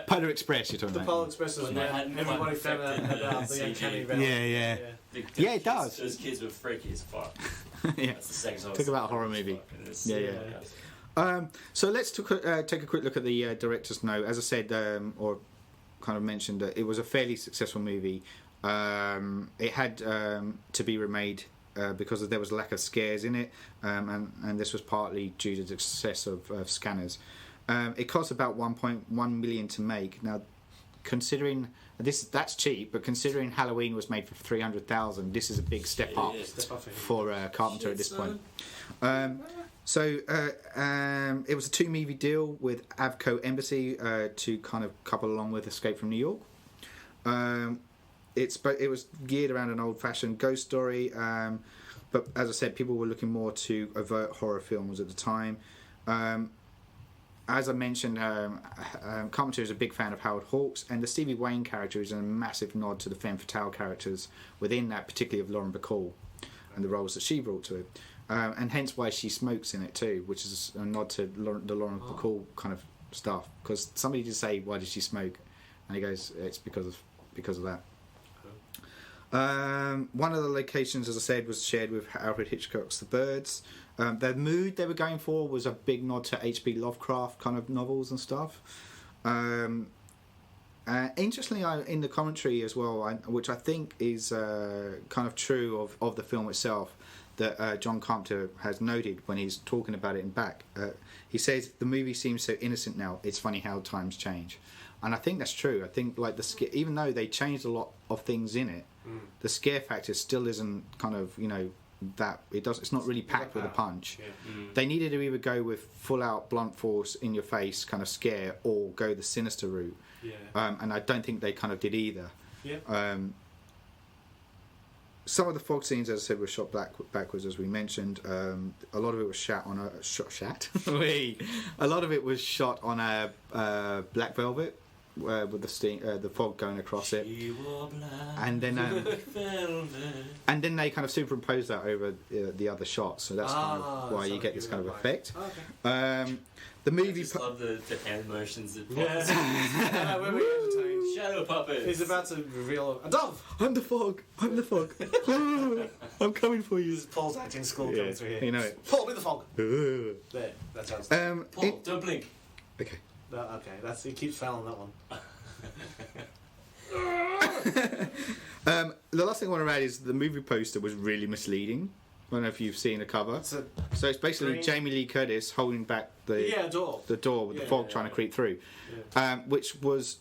Polar Express, you're talking about. The Polar Express is when everybody found out the uncanny valley. Yeah, it does. Those kids were freaky as fuck. Yeah. That's the second time. Talk about a horror movie. Yeah. So let's take a quick look at the director's note. As I said, or kind of mentioned, that it was a fairly successful movie. It had to be remade because there was a lack of scares in it, and this was partly due to the success of scanners. It cost about 1.1 million to make. Now, considering that's cheap, but considering Halloween was made for 300,000, this is a big step up for Carpenter at this point. So it was a 2-movie deal with Avco Embassy to kind of couple along with Escape from New York. It was geared around an old-fashioned ghost story, but as I said, people were looking more to overt horror films at the time. As I mentioned, Carpenter is a big fan of Howard Hawks, and the Stevie Wayne character is a massive nod to the femme fatale characters within that, particularly of Lauren Bacall and the roles that she brought to it. And hence why she smokes in it too, which is a nod to the Lauren Bacall kind of stuff. Because somebody did say, "Why did she smoke?" And he goes, "It's because of that." One of the locations, as I said, was shared with Alfred Hitchcock's The Birds. The mood they were going for was a big nod to H.P. Lovecraft kind of novels and stuff. Interestingly, in the commentary as well, which I think is kind of true of the film itself, that John Carpenter has noted when he's talking about it in back. He says, "The movie seems so innocent now, it's funny how times change." And I think that's true. I think like even though they changed a lot of things in it, the scare factor still isn't kind of, that it's not really packed with a punch. They needed to either go with full out blunt force in your face kind of scare, or go the sinister route. And I don't think they kind of did either. Some of the fog scenes, as I said, were shot backwards, as we mentioned. A lot of it was shot on a lot of it was shot on a black velvet, with the fog going across it, and then they kind of superimpose that over the other shots, so that's kind of why you get this kind of effect. The movie. I just love the hand motions that when we entertained. Shadow puppet. He's about to reveal a dove. I'm the fog. I'm coming for you. This is Paul's acting school coming through here. You know it. Paul, be the fog. There, that sounds. Paul, don't blink. Okay. No, okay, he keeps fouling that one. The last thing I want to add is the movie poster was really misleading. I don't know if you've seen the cover. So it's basically Jamie Lee Curtis holding back the door with the fog trying to creep through, which was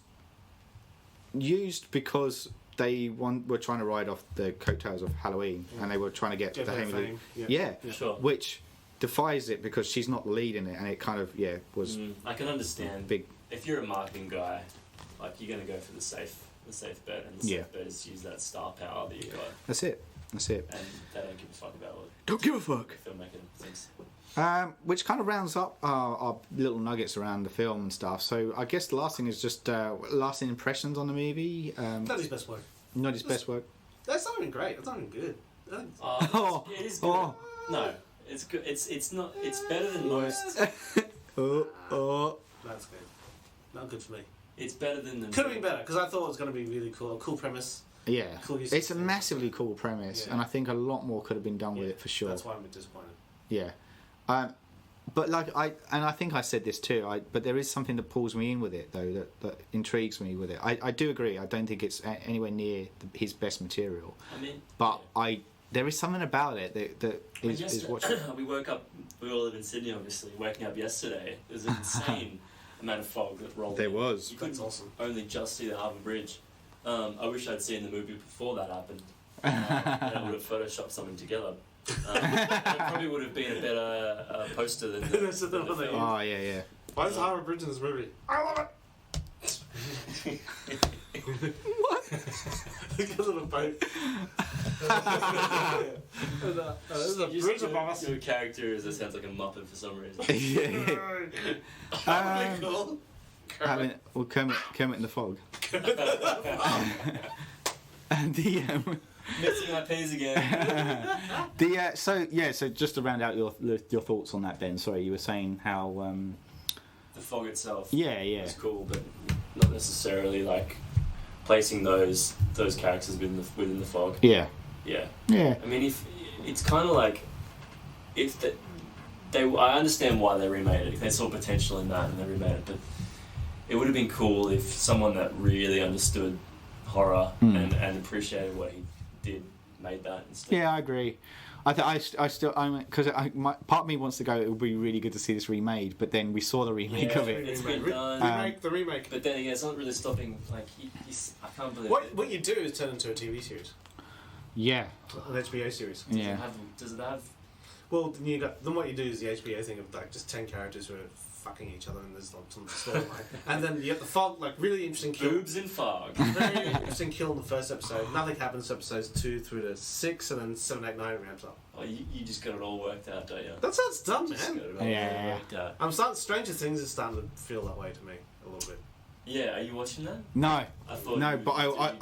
used because they were trying to ride off the coattails of Halloween, and they were trying to get the Jamie Lee. Which defies it because she's not the lead in it, and it kind of was. I can understand. Big. If you're a marketing guy, like you're going to go for the safe bet, and the safe bet is to use that star power that you got. That's it. And they don't give a fuck about what. Don't give a fuck. Filmmaking things. Which kind of rounds up our little nuggets around the film and stuff. So I guess the last thing is just lasting impressions on the movie. Not his best work. Not his best work. That's not even great. That's not even good. It is good. No, it's good. It's not. It's better than most. That's good. Not good for me. It's better than the. Could have been better because I thought it was going to be really cool. A cool premise. Yeah, cool, it's a massively cool premise, and I think a lot more could have been done with it for sure. That's why I'm a bit disappointed. Yeah, But I think I said this too. But there is something that pulls me in with it, though, that intrigues me with it. I do agree. I don't think it's anywhere near his best material. I mean, but there is something about it that is watching. We woke up. We all live in Sydney, obviously. Waking up yesterday, there's an insane amount of fog that rolled. There in. was. You couldn't only just see the Harbour Bridge. I wish I'd seen the movie before that happened. And I would have photoshopped something together. It probably would have been a better poster than the film. Oh yeah. Why is the Harbour Bridge in this movie? I love it. What? Because of the boat. There's a bridge above us. Your character sounds like a Muppet for some reason. Yeah. Cool. Kermit in the fog. And Missing my P's again. So just to round out your thoughts on that, Ben. Sorry, you were saying how the fog itself. Yeah. It's cool, but not necessarily like placing those characters within the fog. Yeah. I mean, if it's kind of like if I understand why they remade it. If they saw potential in that and they remade it, but it would have been cool if someone that really understood horror and appreciated what he did made that instead. Yeah, I agree. Because part of me wants to go. It would be really good to see this remade, but then we saw the remake of it. It's been done. The remake. But then again, it's not really stopping. Like, I can't believe what you do is turn into a TV series. Yeah. An HBO series. Does it have? Well, then what you do is the HBO thing of like just 10 characters who are fucking each other and there's like some storyline. And then you get the fog, like really interesting kill. Boobs and fog. Very interesting kill in the first episode. Nothing happens episodes 2 through to 6, and then 7, 8, 9 ramps up. Oh, you just got it all worked out, don't you? That's how it's done, man. Yeah. I'm starting. Stranger Things is starting to feel that way to me a little bit. Yeah, are you watching that? No. I thought No, but I'm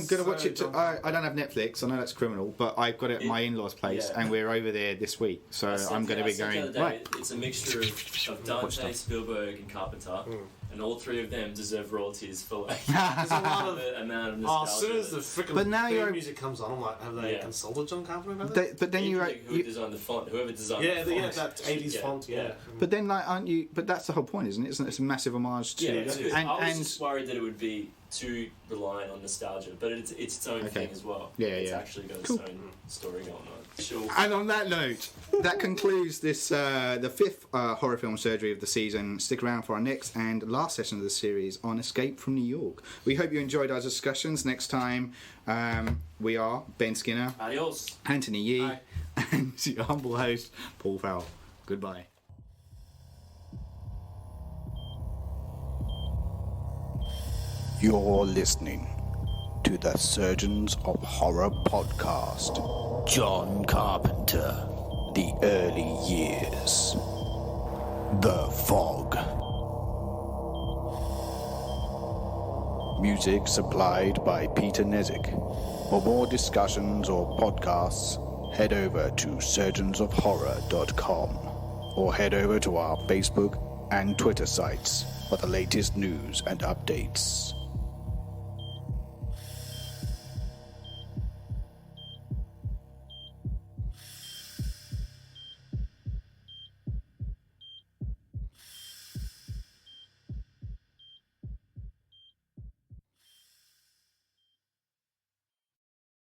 going to watch it. I don't have Netflix. I know that's criminal, but I've got it at my in-laws' place, and we're over there this week, so I'm going to be going. Right. It's a mixture of Dante, Spielberg, and Carpenter, and all three of them deserve royalties for like There's a lot of amount of nostalgia. as soon as the freaking theme music comes on, I'm like, have they Yeah. consulted John Carpenter about that? But then who designed the font? Whoever designed the font. that 80s font, yeah. But then, like, aren't you? But that's the whole point, isn't it? It's a massive homage to. Yeah, it is. I was and just worried that it would be too reliant on nostalgia, but it's its own thing as well. Yeah, it's yeah. actually got its own story going on. Sure. And on that note, that concludes this the fifth horror film surgery of the season. Stick around for our next and last session of the series on Escape from New York. We hope you enjoyed our discussions. Next time, we are Ben Skinner, Adios, Anthony Yee, Hi. and your humble host, Paul Farrell. Goodbye. You're listening to the Surgeons of Horror podcast. John Carpenter, The Early Years, The Fog. Music supplied by Peter Nezik. For more discussions or podcasts, head over to surgeonsofhorror.com or head over to our Facebook and Twitter sites for the latest news and updates.